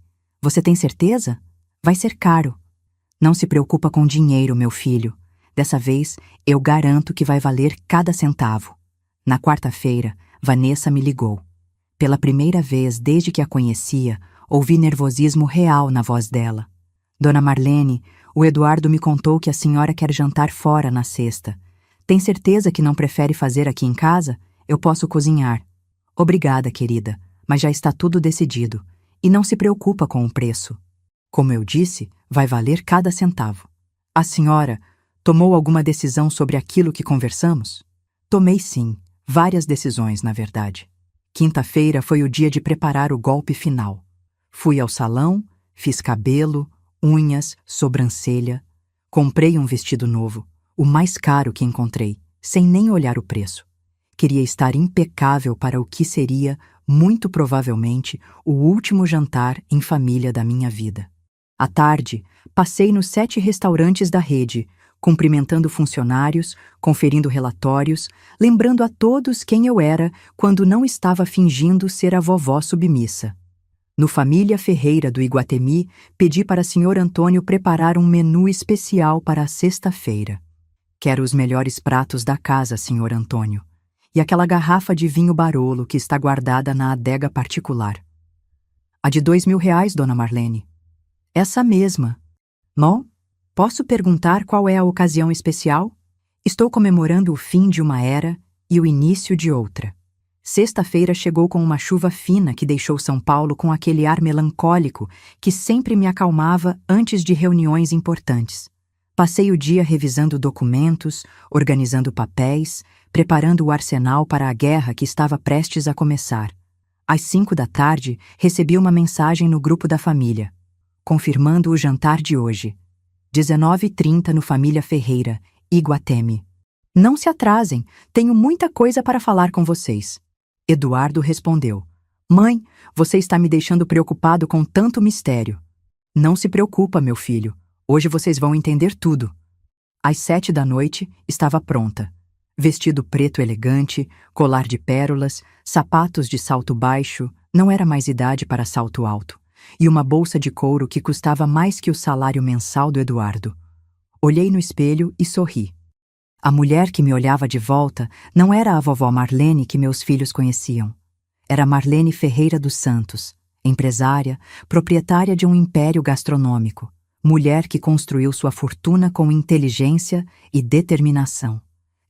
A: você tem certeza? Vai ser caro. Não se preocupa com dinheiro, meu filho. Dessa vez, eu garanto que vai valer cada centavo. Na quarta-feira, Vanessa me ligou. Pela primeira vez desde que a conhecia, ouvi nervosismo real na voz dela. Dona Marlene, o Eduardo me contou que a senhora quer jantar fora na sexta. Tem certeza que não prefere fazer aqui em casa? Eu posso cozinhar. Obrigada, querida, mas já está tudo decidido. E não se preocupa com o preço. Como eu disse, vai valer cada centavo. A senhora tomou alguma decisão sobre aquilo que conversamos? Tomei sim, várias decisões, na verdade. Quinta-feira foi o dia de preparar o golpe final. Fui ao salão, fiz cabelo, unhas, sobrancelha. Comprei um vestido novo, o mais caro que encontrei, sem nem olhar o preço. Queria estar impecável para o que seria, muito provavelmente, o último jantar em família da minha vida. À tarde, passei nos 7 restaurantes da rede, cumprimentando funcionários, conferindo relatórios, lembrando a todos quem eu era quando não estava fingindo ser a vovó submissa. No Família Ferreira do Iguatemi, pedi para Sr. Antônio preparar um menu especial para a sexta-feira. Quero os melhores pratos da casa, Sr. Antônio. E aquela garrafa de vinho Barolo que está guardada na adega particular. A de R$ 2.000, Dona Marlene. Essa mesma. Não? Posso perguntar qual é a ocasião especial? Estou comemorando o fim de uma era e o início de outra. Sexta-feira chegou com uma chuva fina que deixou São Paulo com aquele ar melancólico que sempre me acalmava antes de reuniões importantes. Passei o dia revisando documentos, organizando papéis, preparando o arsenal para a guerra que estava prestes a começar. Às 5 da tarde, recebi uma mensagem no grupo da família, confirmando o jantar de hoje. 19h30 no Família Ferreira, Iguatemi. Não se atrasem, tenho muita coisa para falar com vocês. Eduardo respondeu. Mãe, você está me deixando preocupado com tanto mistério. Não se preocupa, meu filho. Hoje vocês vão entender tudo. Às 7 da noite, estava pronta. Vestido preto elegante, colar de pérolas, sapatos de salto baixo, não era mais idade para salto alto, e uma bolsa de couro que custava mais que o salário mensal do Eduardo. Olhei no espelho e sorri. A mulher que me olhava de volta não era a vovó Marlene que meus filhos conheciam. Era Marlene Ferreira dos Santos, empresária, proprietária de um império gastronômico, mulher que construiu sua fortuna com inteligência e determinação.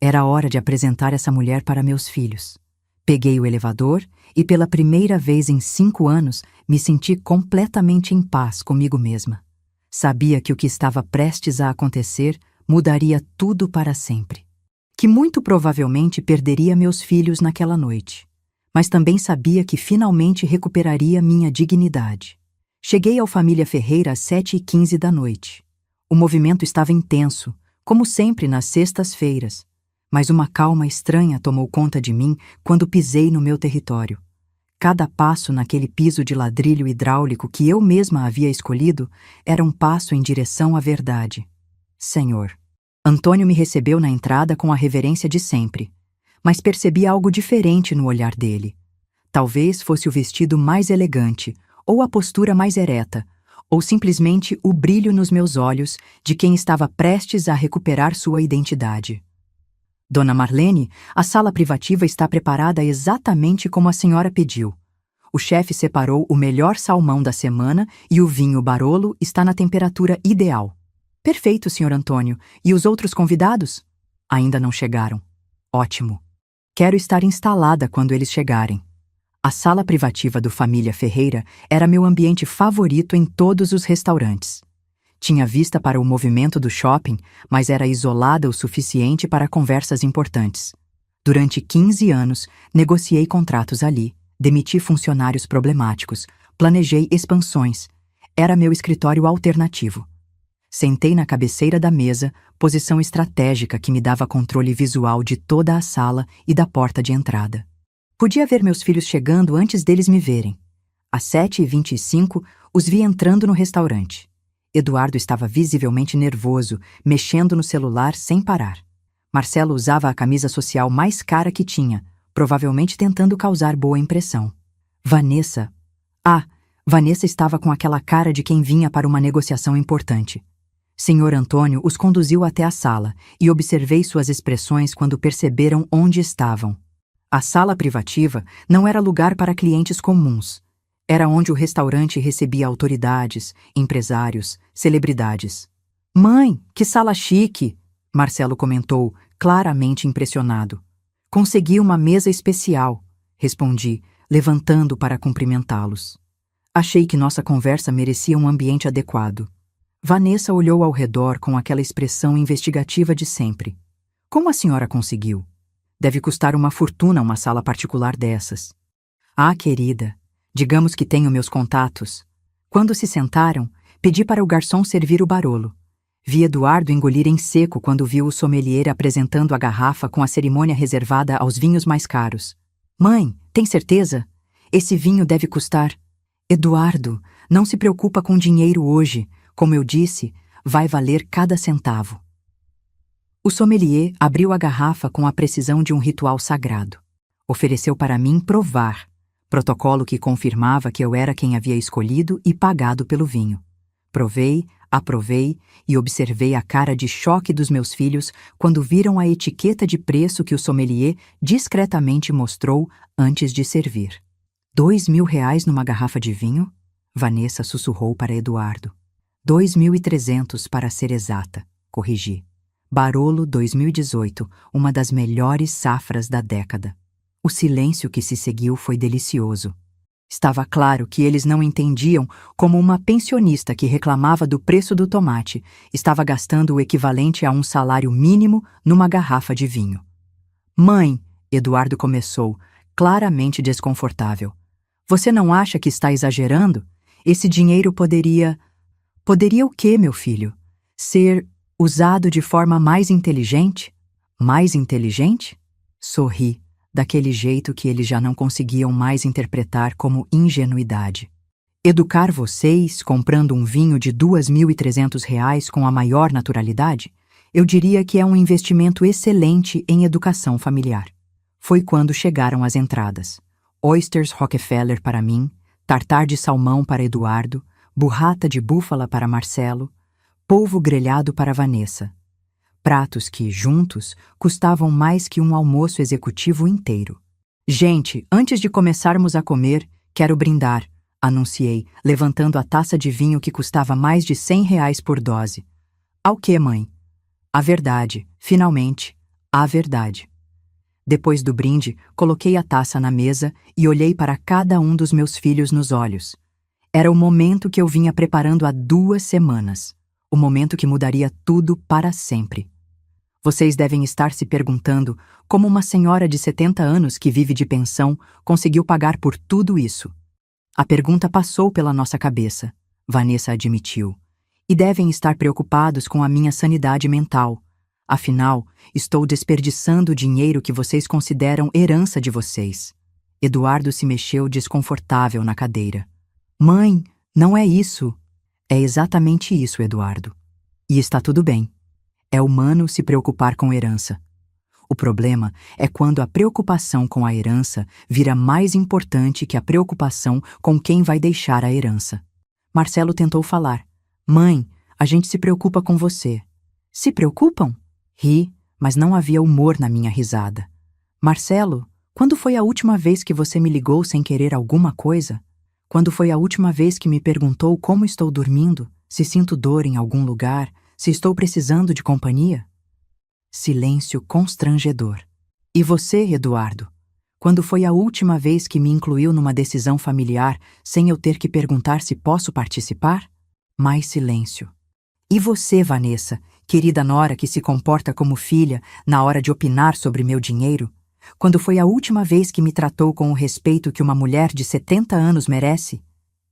A: Era hora de apresentar essa mulher para meus filhos. Peguei o elevador e, pela primeira vez em 5 anos, me senti completamente em paz comigo mesma. Sabia que o que estava prestes a acontecer mudaria tudo para sempre. Que muito provavelmente perderia meus filhos naquela noite. Mas também sabia que finalmente recuperaria minha dignidade. Cheguei ao Família Ferreira às 7h15 da noite. O movimento estava intenso, como sempre nas sextas-feiras. Mas uma calma estranha tomou conta de mim quando pisei no meu território. Cada passo naquele piso de ladrilho hidráulico que eu mesma havia escolhido era um passo em direção à verdade. Senhor. Antônio me recebeu na entrada com a reverência de sempre, mas percebi algo diferente no olhar dele. Talvez fosse o vestido mais elegante, ou a postura mais ereta, ou simplesmente o brilho nos meus olhos de quem estava prestes a recuperar sua identidade. Dona Marlene, a sala privativa está preparada exatamente como a senhora pediu. O chefe separou o melhor salmão da semana e o vinho Barolo está na temperatura ideal. Perfeito, Sr. Antônio. E os outros convidados? Ainda não chegaram. Ótimo. Quero estar instalada quando eles chegarem. A sala privativa do Família Ferreira era meu ambiente favorito em todos os restaurantes. Tinha vista para o movimento do shopping, mas era isolada o suficiente para conversas importantes. Durante 15 anos, negociei contratos ali, demiti funcionários problemáticos, planejei expansões. Era meu escritório alternativo. Sentei na cabeceira da mesa, posição estratégica que me dava controle visual de toda a sala e da porta de entrada. Podia ver meus filhos chegando antes deles me verem. Às 7h25, os vi entrando no restaurante. Eduardo estava visivelmente nervoso, mexendo no celular sem parar. Marcelo usava a camisa social mais cara que tinha, provavelmente tentando causar boa impressão. Vanessa estava com aquela cara de quem vinha para uma negociação importante. Senhor Antônio os conduziu até a sala e observei suas expressões quando perceberam onde estavam. A sala privativa não era lugar para clientes comuns. Era onde o restaurante recebia autoridades, empresários, celebridades. Mãe, que sala chique! Marcelo comentou, claramente impressionado. Consegui uma mesa especial, respondi, levantando para cumprimentá-los. Achei que nossa conversa merecia um ambiente adequado. Vanessa olhou ao redor com aquela expressão investigativa de sempre. Como a senhora conseguiu? Deve custar uma fortuna uma sala particular dessas. Ah, querida, digamos que tenho meus contatos. Quando se sentaram, pedi para o garçom servir o Barolo. Vi Eduardo engolir em seco quando viu o sommelier apresentando a garrafa com a cerimônia reservada aos vinhos mais caros. Mãe, tem certeza? Esse vinho deve custar... Eduardo, não se preocupa com dinheiro hoje. Como eu disse, vai valer cada centavo. O sommelier abriu a garrafa com a precisão de um ritual sagrado. Ofereceu para mim provar, protocolo que confirmava que eu era quem havia escolhido e pagado pelo vinho. Provei, aprovei e observei a cara de choque dos meus filhos quando viram a etiqueta de preço que o sommelier discretamente mostrou antes de servir. R$ 2.000 numa garrafa de vinho? Vanessa sussurrou para Eduardo. 2.300 para ser exata, corrigi. Barolo 2018, uma das melhores safras da década. O silêncio que se seguiu foi delicioso. Estava claro que eles não entendiam como uma pensionista que reclamava do preço do tomate estava gastando o equivalente a um salário mínimo numa garrafa de vinho. Mãe, Eduardo começou, claramente desconfortável. Você não acha que está exagerando? Esse dinheiro poderia... Poderia o quê, meu filho? Ser usado de forma mais inteligente? Mais inteligente? Sorri, daquele jeito que eles já não conseguiam mais interpretar como ingenuidade. Educar vocês, comprando um vinho de R$ 2.300 com a maior naturalidade? Eu diria que é um investimento excelente em educação familiar. Foi quando chegaram as entradas. Oysters Rockefeller para mim, tartar de salmão para Eduardo, burrata de búfala para Marcelo, polvo grelhado para Vanessa. Pratos que, juntos, custavam mais que um almoço executivo inteiro. Gente, antes de começarmos a comer, quero brindar, anunciei, levantando a taça de vinho que custava mais de R$ 100 por dose. Ao quê, mãe? A verdade, finalmente, a verdade. Depois do brinde, coloquei a taça na mesa e olhei para cada um dos meus filhos nos olhos. Era o momento que eu vinha preparando há 2 semanas. O momento que mudaria tudo para sempre. Vocês devem estar se perguntando como uma senhora de 70 anos que vive de pensão conseguiu pagar por tudo isso. A pergunta passou pela nossa cabeça, Vanessa admitiu. E devem estar preocupados com a minha sanidade mental. Afinal, estou desperdiçando o dinheiro que vocês consideram herança de vocês. Eduardo se mexeu desconfortável na cadeira. Mãe, não é isso. É exatamente isso, Eduardo. E está tudo bem. É humano se preocupar com herança. O problema é quando a preocupação com a herança vira mais importante que a preocupação com quem vai deixar a herança. Marcelo tentou falar. Mãe, a gente se preocupa com você. Se preocupam? Ri, mas não havia humor na minha risada. Marcelo, Quando foi a última vez que você me ligou sem querer alguma coisa? Quando foi a última vez que me perguntou como estou dormindo, se sinto dor em algum lugar, se estou precisando de companhia? Silêncio constrangedor. E você, Eduardo? Quando foi a última vez que me incluiu numa decisão familiar sem eu ter que perguntar se posso participar? Mais silêncio. E você, Vanessa, querida nora que se comporta como filha na hora de opinar sobre meu dinheiro? Quando foi a última vez que me tratou com o respeito que uma mulher de 70 anos merece?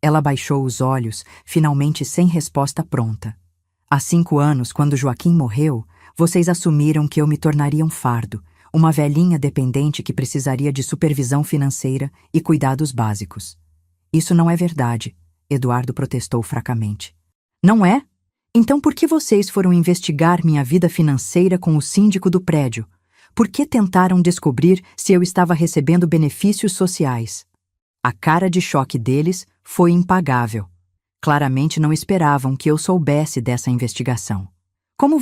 A: Ela baixou os olhos, finalmente sem resposta pronta. Há 5 anos, quando Joaquim morreu, vocês assumiram que eu me tornaria um fardo, uma velhinha dependente que precisaria de supervisão financeira e cuidados básicos. Isso não é verdade, Eduardo protestou fracamente. Não é? Então por que vocês foram investigar minha vida financeira com o síndico do prédio? Por que tentaram descobrir se eu estava recebendo benefícios sociais? A cara de choque deles foi impagável. Claramente não esperavam que eu soubesse dessa investigação. Como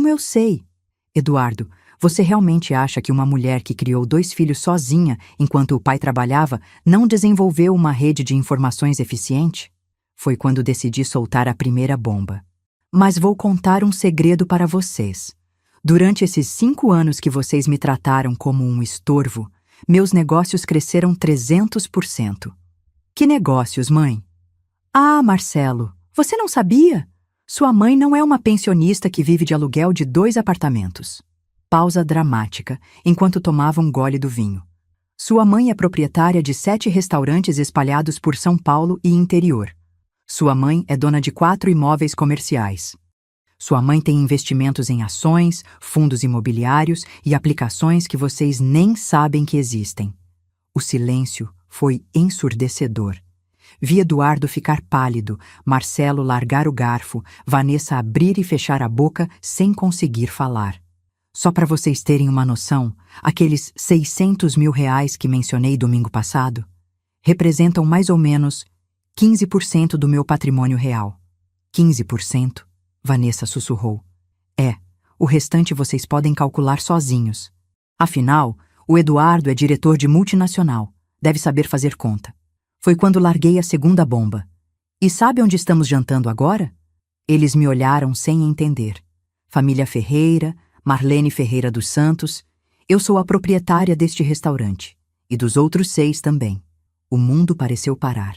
A: eu sei? Eduardo, você realmente acha que uma mulher que criou 2 filhos sozinha enquanto o pai trabalhava não desenvolveu uma rede de informações eficiente? Foi quando decidi soltar a primeira bomba. Mas vou contar um segredo para vocês. Durante esses 5 anos que vocês me trataram como um estorvo, meus negócios cresceram 300%. Que negócios, mãe? Ah, Marcelo, você não sabia? Sua mãe não é uma pensionista que vive de aluguel de 2 apartamentos. Pausa dramática, enquanto tomava um gole do vinho. Sua mãe é proprietária de 7 restaurantes espalhados por São Paulo e interior. Sua mãe é dona de 4 imóveis comerciais. Sua mãe tem investimentos em ações, fundos imobiliários e aplicações que vocês nem sabem que existem. O silêncio foi ensurdecedor. Vi Eduardo ficar pálido, Marcelo largar o garfo, Vanessa abrir e fechar a boca sem conseguir falar. Só para vocês terem uma noção, aqueles 600 mil reais que mencionei domingo passado representam mais ou menos 15% do meu patrimônio real. 15%? Vanessa sussurrou. O restante vocês podem calcular sozinhos. Afinal, o Eduardo é diretor de multinacional, deve saber fazer conta. Foi quando larguei a segunda bomba. E sabe onde estamos jantando agora? Eles me olharam sem entender. Família Ferreira, Marlene Ferreira dos Santos, eu sou a proprietária deste restaurante. E dos outros 6 também. O mundo pareceu parar.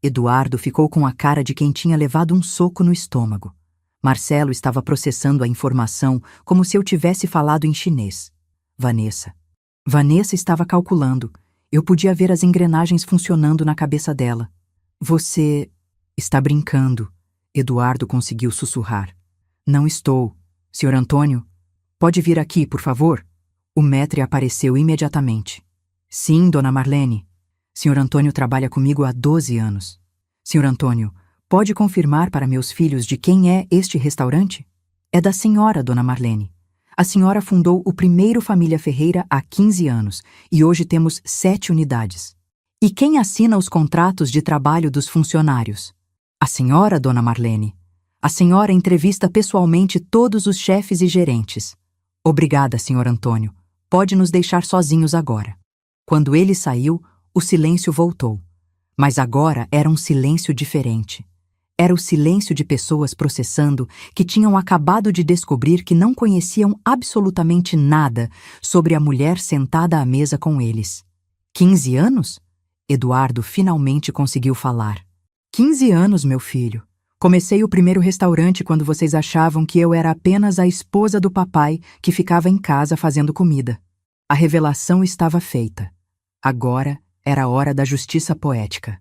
A: Eduardo ficou com a cara de quem tinha levado um soco no estômago. Marcelo estava processando a informação como se eu tivesse falado em chinês. Vanessa estava calculando. Eu podia ver as engrenagens funcionando na cabeça dela. Você está brincando, Eduardo conseguiu sussurrar. Não estou. Senhor Antônio, pode vir aqui, por favor? O maître apareceu imediatamente. Sim, dona Marlene. Senhor Antônio trabalha comigo há 12 anos. Senhor Antônio, pode confirmar para meus filhos de quem é este restaurante? É da senhora, dona Marlene. A senhora fundou o primeiro Família Ferreira há 15 anos e hoje temos 7 unidades. E quem assina os contratos de trabalho dos funcionários? A senhora, dona Marlene. A senhora entrevista pessoalmente todos os chefes e gerentes. Obrigada, senhor Antônio. Pode nos deixar sozinhos agora. Quando ele saiu, o silêncio voltou. Mas agora era um silêncio diferente. Era o silêncio de pessoas processando que tinham acabado de descobrir que não conheciam absolutamente nada sobre a mulher sentada à mesa com eles. 15 anos? Eduardo finalmente conseguiu falar. 15 anos, meu filho. Comecei o primeiro restaurante quando vocês achavam que eu era apenas a esposa do papai que ficava em casa fazendo comida. A revelação estava feita. Agora era a hora da justiça poética.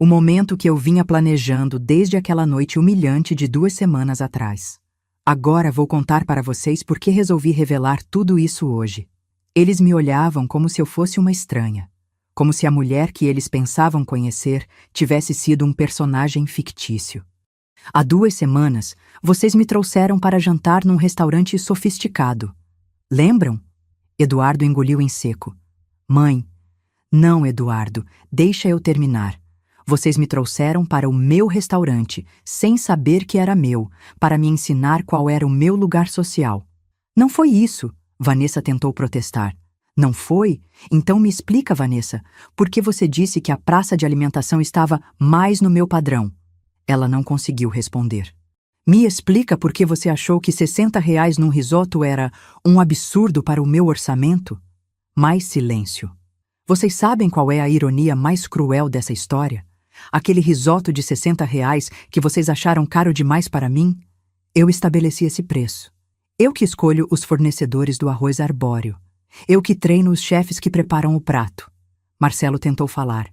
A: O momento que eu vinha planejando desde aquela noite humilhante de 2 semanas atrás. Agora vou contar para vocês por que resolvi revelar tudo isso hoje. Eles me olhavam como se eu fosse uma estranha. Como se a mulher que eles pensavam conhecer tivesse sido um personagem fictício. Há 2 semanas, vocês me trouxeram para jantar num restaurante sofisticado. Lembram? Eduardo engoliu em seco. Mãe, não, Eduardo, deixa eu terminar. Vocês me trouxeram para o meu restaurante, sem saber que era meu, para me ensinar qual era o meu lugar social. Não foi isso, Vanessa tentou protestar. Não foi? Então me explica, Vanessa, por que você disse que a praça de alimentação estava mais no meu padrão? Ela não conseguiu responder. Me explica por que você achou que R$ 60 num risoto era um absurdo para o meu orçamento? Mais silêncio. Vocês sabem qual é a ironia mais cruel dessa história? Aquele risoto de R$ 60 que vocês acharam caro demais para mim? Eu estabeleci esse preço. Eu que escolho os fornecedores do arroz arbóreo. Eu que treino os chefes que preparam o prato. Marcelo tentou falar.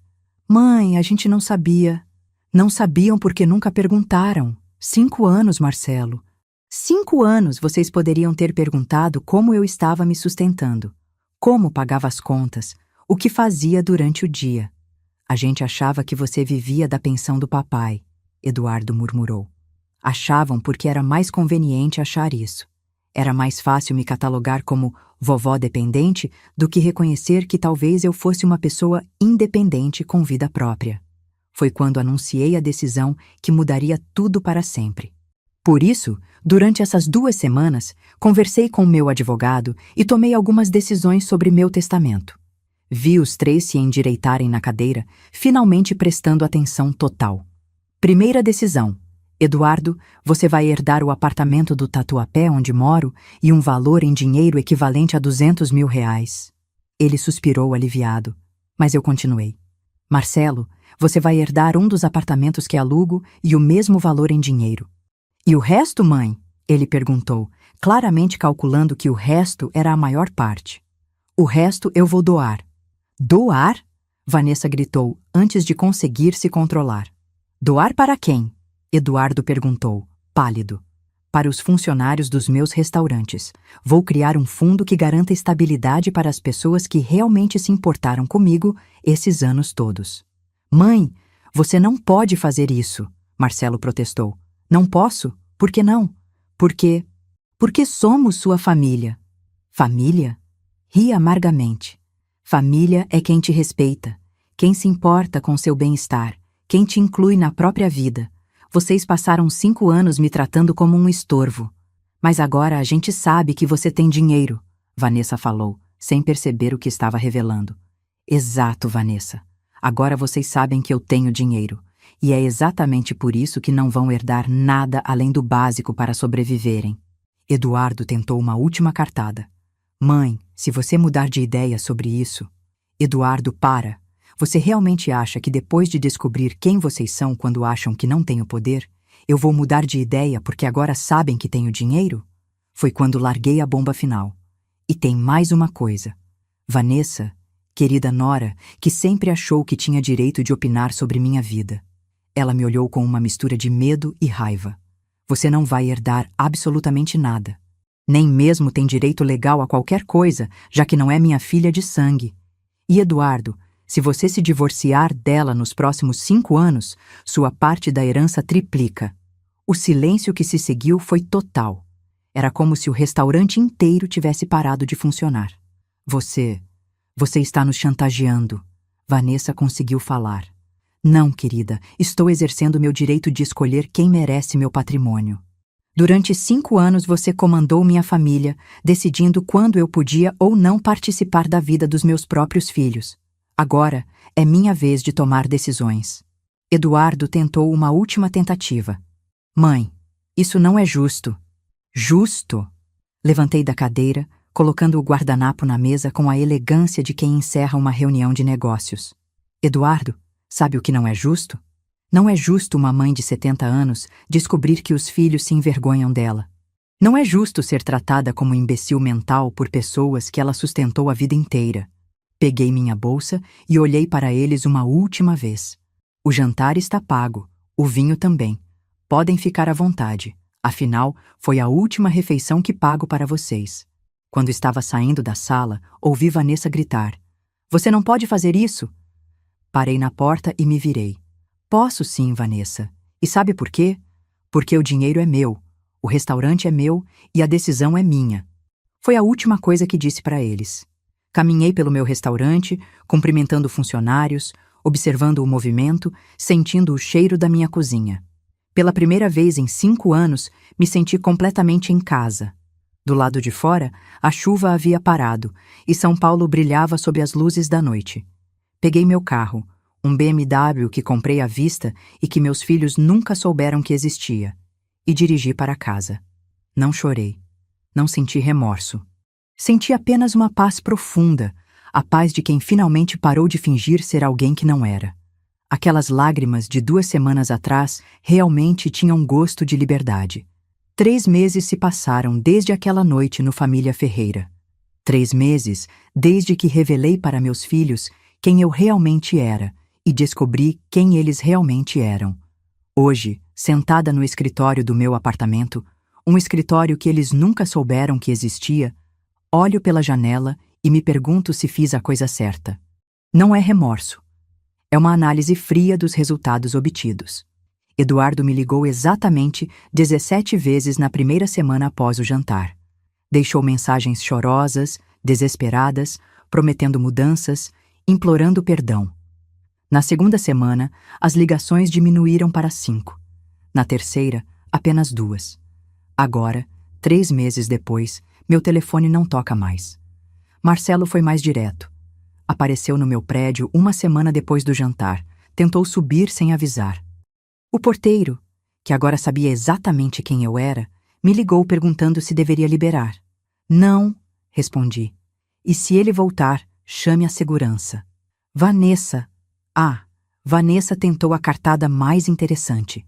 A: Mãe, a gente não sabia. Não sabiam porque nunca perguntaram. 5 anos, Marcelo. 5 anos vocês poderiam ter perguntado como eu estava me sustentando. Como pagava as contas. O que fazia durante o dia. A gente achava que você vivia da pensão do papai, Eduardo murmurou. Achavam porque era mais conveniente achar isso. Era mais fácil me catalogar como vovó dependente do que reconhecer que talvez eu fosse uma pessoa independente com vida própria. Foi quando anunciei a decisão que mudaria tudo para sempre. Por isso, durante essas 2 semanas, conversei com meu advogado e tomei algumas decisões sobre meu testamento. Vi os 3 se endireitarem na cadeira, finalmente prestando atenção total. Primeira decisão. Eduardo, você vai herdar o apartamento do Tatuapé onde moro e um valor em dinheiro equivalente a R$ 200 mil. Ele suspirou aliviado, mas eu continuei. Marcelo, você vai herdar um dos apartamentos que alugo e o mesmo valor em dinheiro. E o resto, mãe? Ele perguntou, claramente calculando que o resto era a maior parte. O resto eu vou doar. Doar? Vanessa gritou, antes de conseguir se controlar. Doar para quem? Eduardo perguntou, pálido. Para os funcionários dos meus restaurantes. Vou criar um fundo que garanta estabilidade para as pessoas que realmente se importaram comigo esses anos todos. Mãe, você não pode fazer isso, Marcelo protestou. Não posso? Por que não? Porque somos sua família. Família? Ri amargamente. Família é quem te respeita, quem se importa com seu bem-estar, quem te inclui na própria vida. Vocês passaram 5 anos me tratando como um estorvo. Mas agora a gente sabe que você tem dinheiro, Vanessa falou, sem perceber o que estava revelando. Exato, Vanessa. Agora vocês sabem que eu tenho dinheiro. E é exatamente por isso que não vão herdar nada além do básico para sobreviverem. Eduardo tentou uma última cartada. Mãe, se você mudar de ideia sobre isso... Eduardo, para. Você realmente acha que depois de descobrir quem vocês são quando acham que não tenho poder, eu vou mudar de ideia porque agora sabem que tenho dinheiro? Foi quando larguei a bomba final. E tem mais uma coisa. Vanessa, querida nora, que sempre achou que tinha direito de opinar sobre minha vida. Ela me olhou com uma mistura de medo e raiva. Você não vai herdar absolutamente nada. Nem mesmo tem direito legal a qualquer coisa, já que não é minha filha de sangue. E Eduardo, se você se divorciar dela nos próximos 5 anos, sua parte da herança triplica. O silêncio que se seguiu foi total. Era como se o restaurante inteiro tivesse parado de funcionar. Você está nos chantageando. Vanessa conseguiu falar. Não, querida, estou exercendo meu direito de escolher quem merece meu patrimônio. Durante 5 anos você comandou minha família, decidindo quando eu podia ou não participar da vida dos meus próprios filhos. Agora é minha vez de tomar decisões. Eduardo tentou uma última tentativa. Mãe, isso não é justo. Justo? Levantei da cadeira, colocando o guardanapo na mesa com a elegância de quem encerra uma reunião de negócios. Eduardo, sabe o que não é justo? Não é justo uma mãe de 70 anos descobrir que os filhos se envergonham dela. Não é justo ser tratada como imbecil mental por pessoas que ela sustentou a vida inteira. Peguei minha bolsa e olhei para eles uma última vez. O jantar está pago, o vinho também. Podem ficar à vontade. Afinal, foi a última refeição que pago para vocês. Quando estava saindo da sala, ouvi Vanessa gritar. Você não pode fazer isso! Parei na porta e me virei. Posso sim, Vanessa. E sabe por quê? Porque o dinheiro é meu, o restaurante é meu e a decisão é minha. Foi a última coisa que disse para eles. Caminhei pelo meu restaurante, cumprimentando funcionários, observando o movimento, sentindo o cheiro da minha cozinha. Pela primeira vez em 5 anos, me senti completamente em casa. Do lado de fora, a chuva havia parado e São Paulo brilhava sob as luzes da noite. Peguei meu carro, um BMW que comprei à vista e que meus filhos nunca souberam que existia, e dirigi para casa. Não chorei. Não senti remorso. Senti apenas uma paz profunda, a paz de quem finalmente parou de fingir ser alguém que não era. Aquelas lágrimas de 2 semanas atrás realmente tinham gosto de liberdade. 3 meses se passaram desde aquela noite no Família Ferreira. 3 meses desde que revelei para meus filhos quem eu realmente era e descobri quem eles realmente eram. Hoje, sentada no escritório do meu apartamento, um escritório que eles nunca souberam que existia, olho pela janela e me pergunto se fiz a coisa certa. Não é remorso. É uma análise fria dos resultados obtidos. Eduardo me ligou exatamente 17 vezes na primeira semana após o jantar. Deixou mensagens chorosas, desesperadas, prometendo mudanças, implorando perdão. Na segunda semana, as ligações diminuíram para 5. Na terceira, apenas 2. Agora, 3 meses depois, meu telefone não toca mais. Marcelo foi mais direto. Apareceu no meu prédio 1 semana depois do jantar. Tentou subir sem avisar. O porteiro, que agora sabia exatamente quem eu era, me ligou perguntando se deveria liberar. Não, respondi. E se ele voltar, chame a segurança. Vanessa. Vanessa tentou a cartada mais interessante.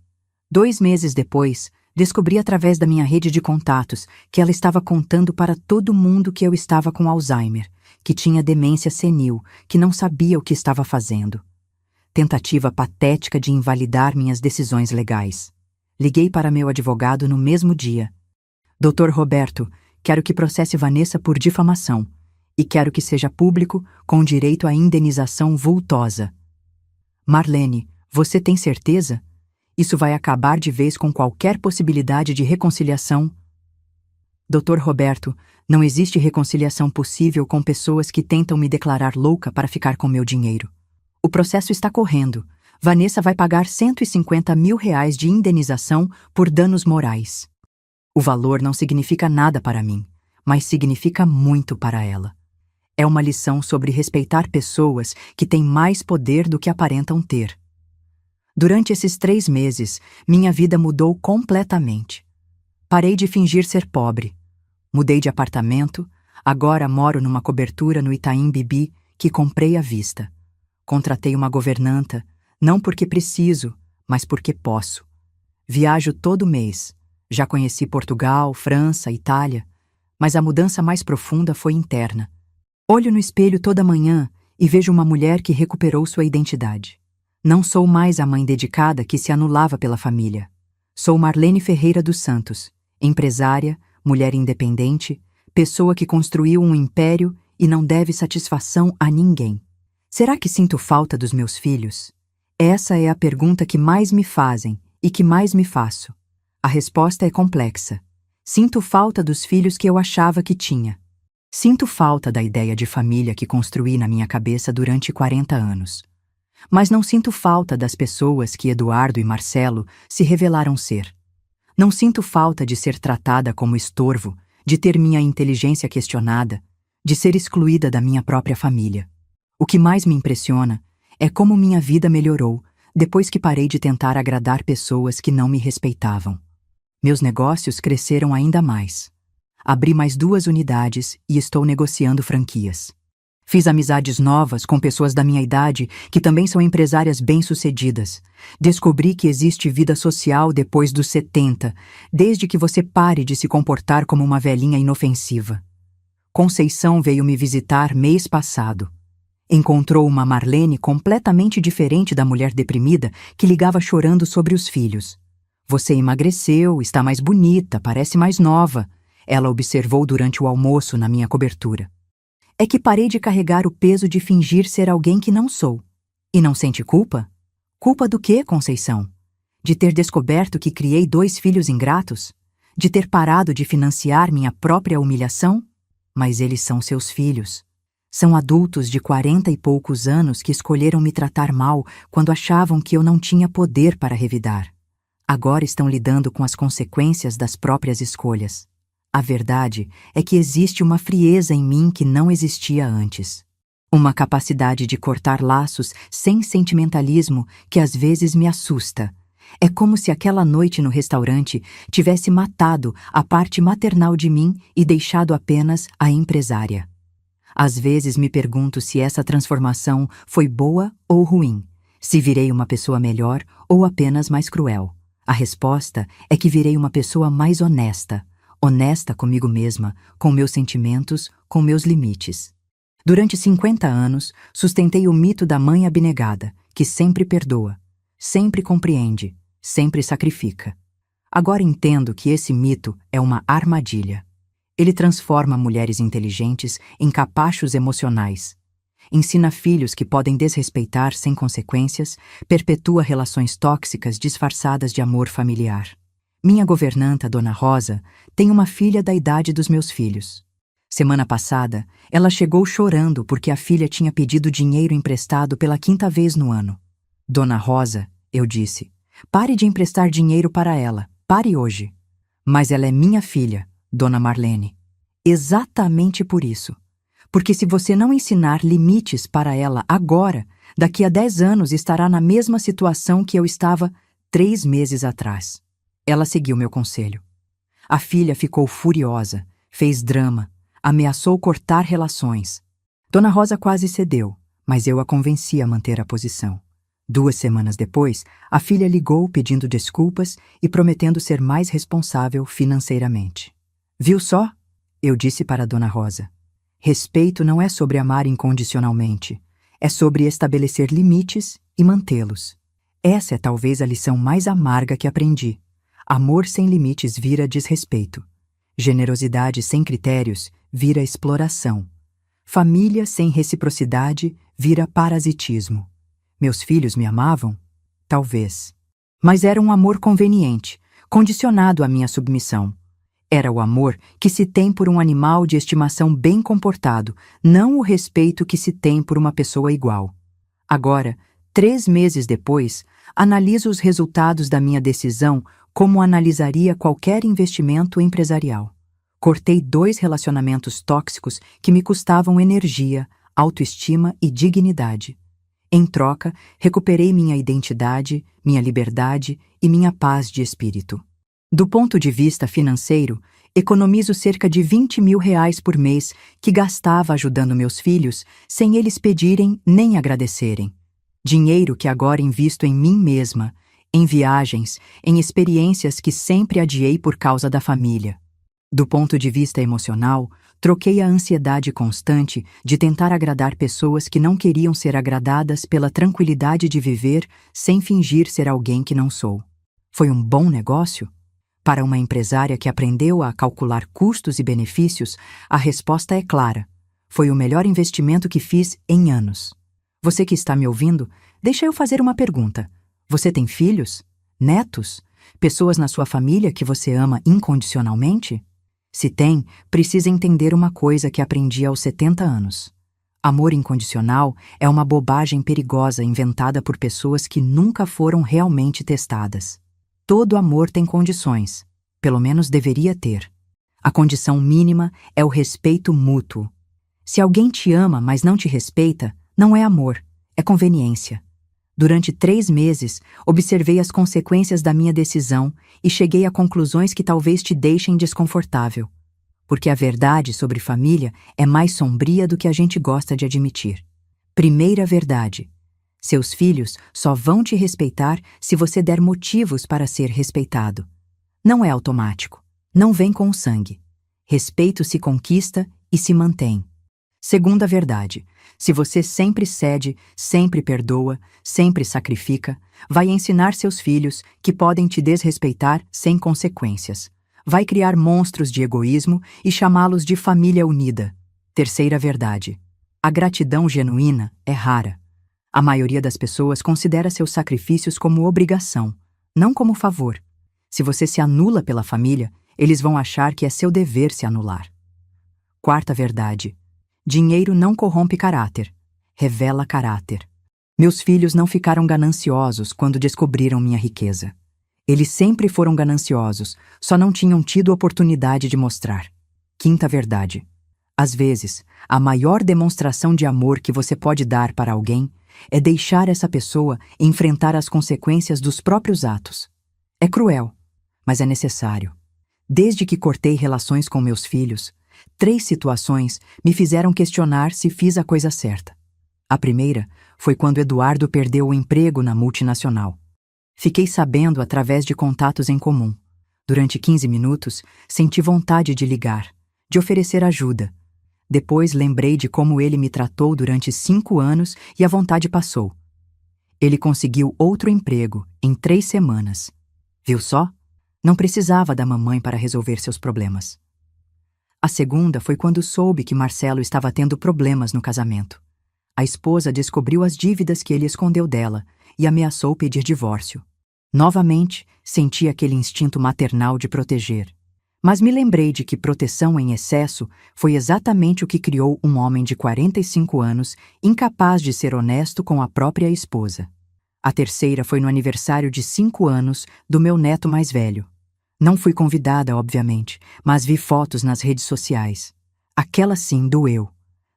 A: 2 meses depois, descobri através da minha rede de contatos que ela estava contando para todo mundo que eu estava com Alzheimer, que tinha demência senil, que não sabia o que estava fazendo. Tentativa patética de invalidar minhas decisões legais. Liguei para meu advogado no mesmo dia. Dr. Roberto, quero que processe Vanessa por difamação e quero que seja público com direito à indenização vultosa. Marlene, você tem certeza? Isso vai acabar de vez com qualquer possibilidade de reconciliação? Dr. Roberto, não existe reconciliação possível com pessoas que tentam me declarar louca para ficar com meu dinheiro. O processo está correndo. Vanessa vai pagar R$150 mil de indenização por danos morais. O valor não significa nada para mim, mas significa muito para ela. É uma lição sobre respeitar pessoas que têm mais poder do que aparentam ter. Durante esses 3 meses, minha vida mudou completamente. Parei de fingir ser pobre. Mudei de apartamento, agora moro numa cobertura no Itaim Bibi que comprei à vista. Contratei uma governanta, não porque preciso, mas porque posso. Viajo todo mês. Já conheci Portugal, França, Itália, mas a mudança mais profunda foi interna. Olho no espelho toda manhã e vejo uma mulher que recuperou sua identidade. Não sou mais a mãe dedicada que se anulava pela família. Sou Marlene Ferreira dos Santos, empresária, mulher independente, pessoa que construiu um império e não deve satisfação a ninguém. Será que sinto falta dos meus filhos? Essa é a pergunta que mais me fazem e que mais me faço. A resposta é complexa. Sinto falta dos filhos que eu achava que tinha. Sinto falta da ideia de família que construí na minha cabeça durante 40 anos. Mas não sinto falta das pessoas que Eduardo e Marcelo se revelaram ser. Não sinto falta de ser tratada como estorvo, de ter minha inteligência questionada, de ser excluída da minha própria família. O que mais me impressiona é como minha vida melhorou depois que parei de tentar agradar pessoas que não me respeitavam. Meus negócios cresceram ainda mais. Abri mais 2 unidades e estou negociando franquias. Fiz amizades novas com pessoas da minha idade que também são empresárias bem-sucedidas. Descobri que existe vida social depois dos 70, desde que você pare de se comportar como uma velhinha inofensiva. Conceição veio me visitar mês passado. Encontrou uma Marlene completamente diferente da mulher deprimida que ligava chorando sobre os filhos. Você emagreceu, está mais bonita, parece mais nova. Ela observou durante o almoço na minha cobertura. É que parei de carregar o peso de fingir ser alguém que não sou. E não sente culpa? Culpa do quê, Conceição? De ter descoberto que criei 2 filhos ingratos? De ter parado de financiar minha própria humilhação? Mas eles são seus filhos. São adultos de 40 e poucos anos que escolheram me tratar mal quando achavam que eu não tinha poder para revidar. Agora estão lidando com as consequências das próprias escolhas. A verdade é que existe uma frieza em mim que não existia antes. Uma capacidade de cortar laços sem sentimentalismo que às vezes me assusta. É como se aquela noite no restaurante tivesse matado a parte maternal de mim e deixado apenas a empresária. Às vezes me pergunto se essa transformação foi boa ou ruim, se virei uma pessoa melhor ou apenas mais cruel. A resposta é que virei uma pessoa mais honesta, honesta comigo mesma, com meus sentimentos, com meus limites. Durante 50 anos, sustentei o mito da mãe abnegada, que sempre perdoa, sempre compreende, sempre sacrifica. Agora entendo que esse mito é uma armadilha. Ele transforma mulheres inteligentes em capachos emocionais. Ensina filhos que podem desrespeitar sem consequências, perpetua relações tóxicas disfarçadas de amor familiar. Minha governanta, Dona Rosa, tem uma filha da idade dos meus filhos. Semana passada, ela chegou chorando porque a filha tinha pedido dinheiro emprestado pela 5ª vez no ano. Dona Rosa, eu disse, pare de emprestar dinheiro para ela, pare hoje. Mas ela é minha filha, Dona Marlene. Exatamente por isso. Porque se você não ensinar limites para ela agora, daqui a 10 anos estará na mesma situação que eu estava 3 meses atrás. Ela seguiu meu conselho. A filha ficou furiosa, fez drama, ameaçou cortar relações. Dona Rosa quase cedeu, mas eu a convenci a manter a posição. 2 semanas depois, a filha ligou pedindo desculpas e prometendo ser mais responsável financeiramente. Viu só? Eu disse para Dona Rosa. Respeito não é sobre amar incondicionalmente, é sobre estabelecer limites e mantê-los. Essa é talvez a lição mais amarga que aprendi. Amor sem limites vira desrespeito. Generosidade sem critérios vira exploração. Família sem reciprocidade vira parasitismo. Meus filhos me amavam? Talvez. Mas era um amor conveniente, condicionado à minha submissão. Era o amor que se tem por um animal de estimação bem comportado, não o respeito que se tem por uma pessoa igual. Agora, 3 meses depois, analiso os resultados da minha decisão como analisaria qualquer investimento empresarial. Cortei 2 relacionamentos tóxicos que me custavam energia, autoestima e dignidade. Em troca, recuperei minha identidade, minha liberdade e minha paz de espírito. Do ponto de vista financeiro, economizo cerca de R$ 20.000 por mês que gastava ajudando meus filhos sem eles pedirem nem agradecerem. Dinheiro que agora invisto em mim mesma, em viagens, em experiências que sempre adiei por causa da família. Do ponto de vista emocional, troquei a ansiedade constante de tentar agradar pessoas que não queriam ser agradadas pela tranquilidade de viver sem fingir ser alguém que não sou. Foi um bom negócio? Para uma empresária que aprendeu a calcular custos e benefícios, a resposta é clara. Foi o melhor investimento que fiz em anos. Você que está me ouvindo, deixa eu fazer uma pergunta. Você tem filhos? Netos? Pessoas na sua família que você ama incondicionalmente? Se tem, precisa entender uma coisa que aprendi aos 70 anos. Amor incondicional é uma bobagem perigosa inventada por pessoas que nunca foram realmente testadas. Todo amor tem condições, pelo menos deveria ter. A condição mínima é o respeito mútuo. Se alguém te ama, mas não te respeita, não é amor, é conveniência. Durante 3 meses, observei as consequências da minha decisão e cheguei a conclusões que talvez te deixem desconfortável. Porque a verdade sobre família é mais sombria do que a gente gosta de admitir. Primeira verdade: seus filhos só vão te respeitar se você der motivos para ser respeitado. Não é automático, não vem com o sangue. Respeito se conquista e se mantém. Segunda verdade: se você sempre cede, sempre perdoa, sempre sacrifica, vai ensinar seus filhos que podem te desrespeitar sem consequências. Vai criar monstros de egoísmo e chamá-los de família unida. Terceira verdade: a gratidão genuína é rara. A maioria das pessoas considera seus sacrifícios como obrigação, não como favor. Se você se anula pela família, eles vão achar que é seu dever se anular. Quarta verdade: dinheiro não corrompe caráter, revela caráter. Meus filhos não ficaram gananciosos quando descobriram minha riqueza. Eles sempre foram gananciosos, só não tinham tido oportunidade de mostrar. Quinta verdade. Às vezes, a maior demonstração de amor que você pode dar para alguém é deixar essa pessoa enfrentar as consequências dos próprios atos. É cruel, mas é necessário. Desde que cortei relações com meus filhos, 3 situações me fizeram questionar se fiz a coisa certa. A primeira foi quando Eduardo perdeu o emprego na multinacional. Fiquei sabendo através de contatos em comum. Durante 15 minutos, senti vontade de ligar, de oferecer ajuda. Depois lembrei de como ele me tratou durante 5 anos e a vontade passou. Ele conseguiu outro emprego em 3 semanas. Viu só? Não precisava da mamãe para resolver seus problemas. A segunda foi quando soube que Marcelo estava tendo problemas no casamento. A esposa descobriu as dívidas que ele escondeu dela e ameaçou pedir divórcio. Novamente, senti aquele instinto maternal de proteger. Mas me lembrei de que proteção em excesso foi exatamente o que criou um homem de 45 anos incapaz de ser honesto com a própria esposa. A terceira foi no aniversário de 5 anos do meu neto mais velho. Não fui convidada, obviamente, mas vi fotos nas redes sociais. Aquela sim doeu.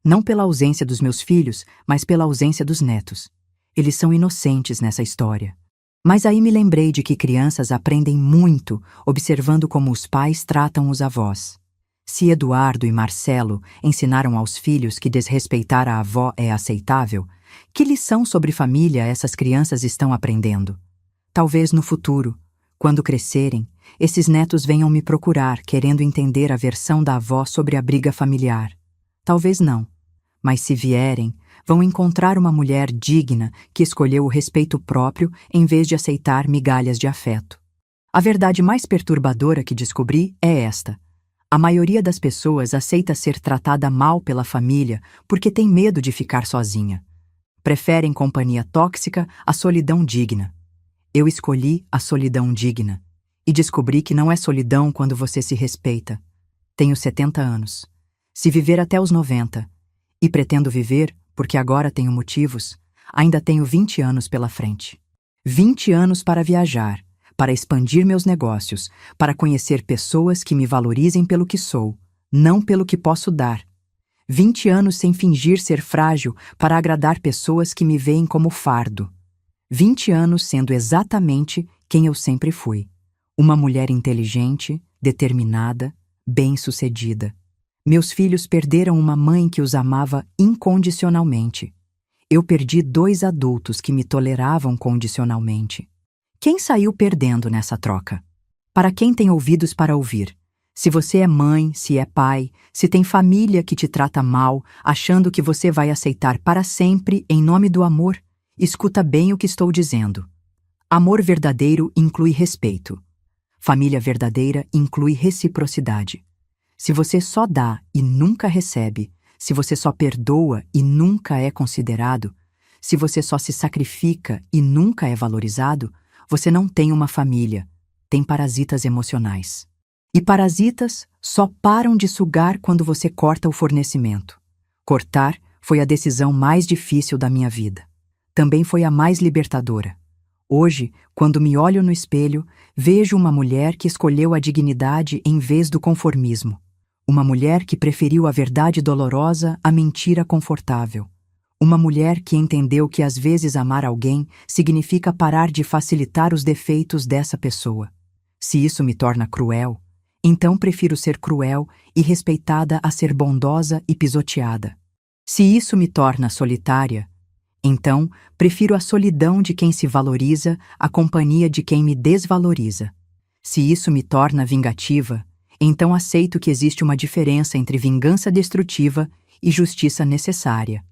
A: Não pela ausência dos meus filhos, mas pela ausência dos netos. Eles são inocentes nessa história. Mas aí me lembrei de que crianças aprendem muito observando como os pais tratam os avós. Se Eduardo e Marcelo ensinaram aos filhos que desrespeitar a avó é aceitável, que lição sobre família essas crianças estão aprendendo? Talvez no futuro, quando crescerem, esses netos venham me procurar querendo entender a versão da avó sobre a briga familiar. Talvez não, mas se vierem, vão encontrar uma mulher digna que escolheu o respeito próprio em vez de aceitar migalhas de afeto. A verdade mais perturbadora que descobri é esta. A maioria das pessoas aceita ser tratada mal pela família porque tem medo de ficar sozinha. Preferem companhia tóxica à solidão digna. Eu escolhi a solidão digna e descobri que não é solidão quando você se respeita. Tenho 70 anos. Se viver até os 90, e pretendo viver porque agora tenho motivos, ainda tenho 20 anos pela frente. 20 anos para viajar, para expandir meus negócios, para conhecer pessoas que me valorizem pelo que sou, não pelo que posso dar. 20 anos sem fingir ser frágil para agradar pessoas que me veem como fardo. 20 anos sendo exatamente quem eu sempre fui. Uma mulher inteligente, determinada, bem-sucedida. Meus filhos perderam uma mãe que os amava incondicionalmente. Eu perdi 2 adultos que me toleravam condicionalmente. Quem saiu perdendo nessa troca? Para quem tem ouvidos para ouvir, se você é mãe, se é pai, se tem família que te trata mal, achando que você vai aceitar para sempre em nome do amor, escuta bem o que estou dizendo. Amor verdadeiro inclui respeito. Família verdadeira inclui reciprocidade. Se você só dá e nunca recebe, se você só perdoa e nunca é considerado, se você só se sacrifica e nunca é valorizado, você não tem uma família, tem parasitas emocionais. E parasitas só param de sugar quando você corta o fornecimento. Cortar foi a decisão mais difícil da minha vida. Também foi a mais libertadora. Hoje, quando me olho no espelho, vejo uma mulher que escolheu a dignidade em vez do conformismo. Uma mulher que preferiu a verdade dolorosa à mentira confortável. Uma mulher que entendeu que às vezes amar alguém significa parar de facilitar os defeitos dessa pessoa. Se isso me torna cruel, então prefiro ser cruel e respeitada a ser bondosa e pisoteada. Se isso me torna solitária, então prefiro a solidão de quem se valoriza à companhia de quem me desvaloriza. Se isso me torna vingativa, então aceito que existe uma diferença entre vingança destrutiva e justiça necessária.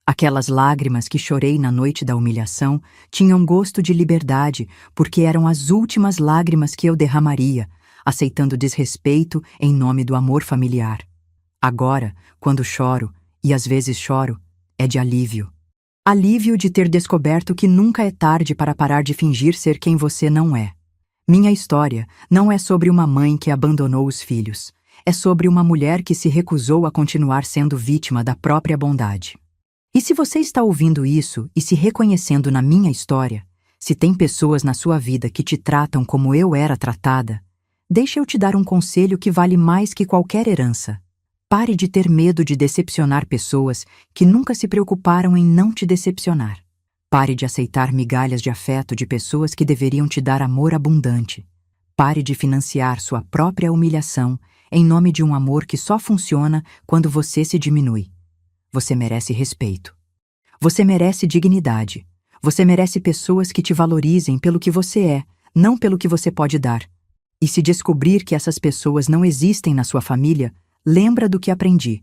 A: Aquelas lágrimas que chorei na noite da humilhação tinham gosto de liberdade, porque eram as últimas lágrimas que eu derramaria, aceitando desrespeito em nome do amor familiar. Agora, quando choro, e às vezes choro, é de alívio. Alívio de ter descoberto que nunca é tarde para parar de fingir ser quem você não é. Minha história não é sobre uma mãe que abandonou os filhos. É sobre uma mulher que se recusou a continuar sendo vítima da própria bondade. E se você está ouvindo isso e se reconhecendo na minha história, Se tem pessoas na sua vida que te tratam como eu era tratada, deixa eu te dar um conselho que vale mais que qualquer herança. Pare de ter medo de decepcionar pessoas que nunca se preocuparam em não te decepcionar. Pare de aceitar migalhas de afeto de pessoas que deveriam te dar amor abundante. Pare de financiar sua própria humilhação em nome de um amor que só funciona quando você se diminui. Você merece respeito. Você merece dignidade. Você merece pessoas que te valorizem pelo que você é, não pelo que você pode dar. E se descobrir que essas pessoas não existem na sua família, lembra do que aprendi.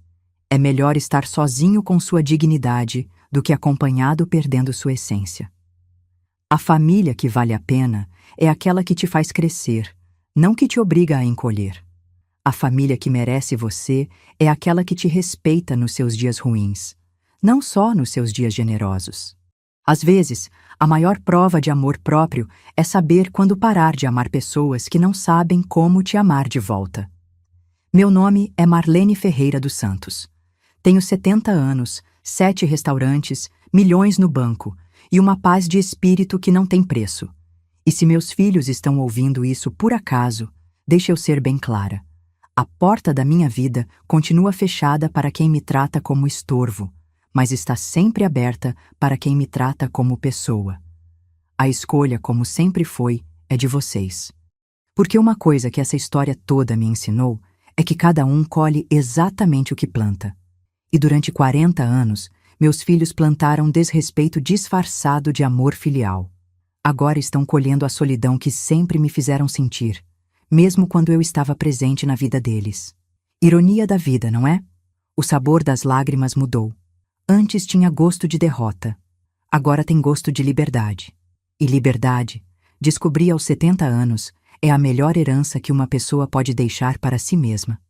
A: É melhor estar sozinho com sua dignidade do que acompanhado perdendo sua essência. A família que vale a pena é aquela que te faz crescer, não que te obriga a encolher. A família que merece você é aquela que te respeita nos seus dias ruins, não só nos seus dias generosos. Às vezes, a maior prova de amor próprio é saber quando parar de amar pessoas que não sabem como te amar de volta. Meu nome é Marlene Ferreira dos Santos. Tenho 70 anos, 7 restaurantes, milhões no banco e uma paz de espírito que não tem preço. E se meus filhos estão ouvindo isso por acaso, deixe eu ser bem clara. A porta da minha vida continua fechada para quem me trata como estorvo, mas está sempre aberta para quem me trata como pessoa. A escolha, como sempre foi, é de vocês. Porque uma coisa que essa história toda me ensinou é que cada um colhe exatamente o que planta. E durante 40 anos, meus filhos plantaram desrespeito disfarçado de amor filial. Agora estão colhendo a solidão que sempre me fizeram sentir, mesmo quando eu estava presente na vida deles. Ironia da vida, não é? O sabor das lágrimas mudou. Antes tinha gosto de derrota. Agora tem gosto de liberdade. E liberdade, descobri aos 70 anos, é a melhor herança que uma pessoa pode deixar para si mesma.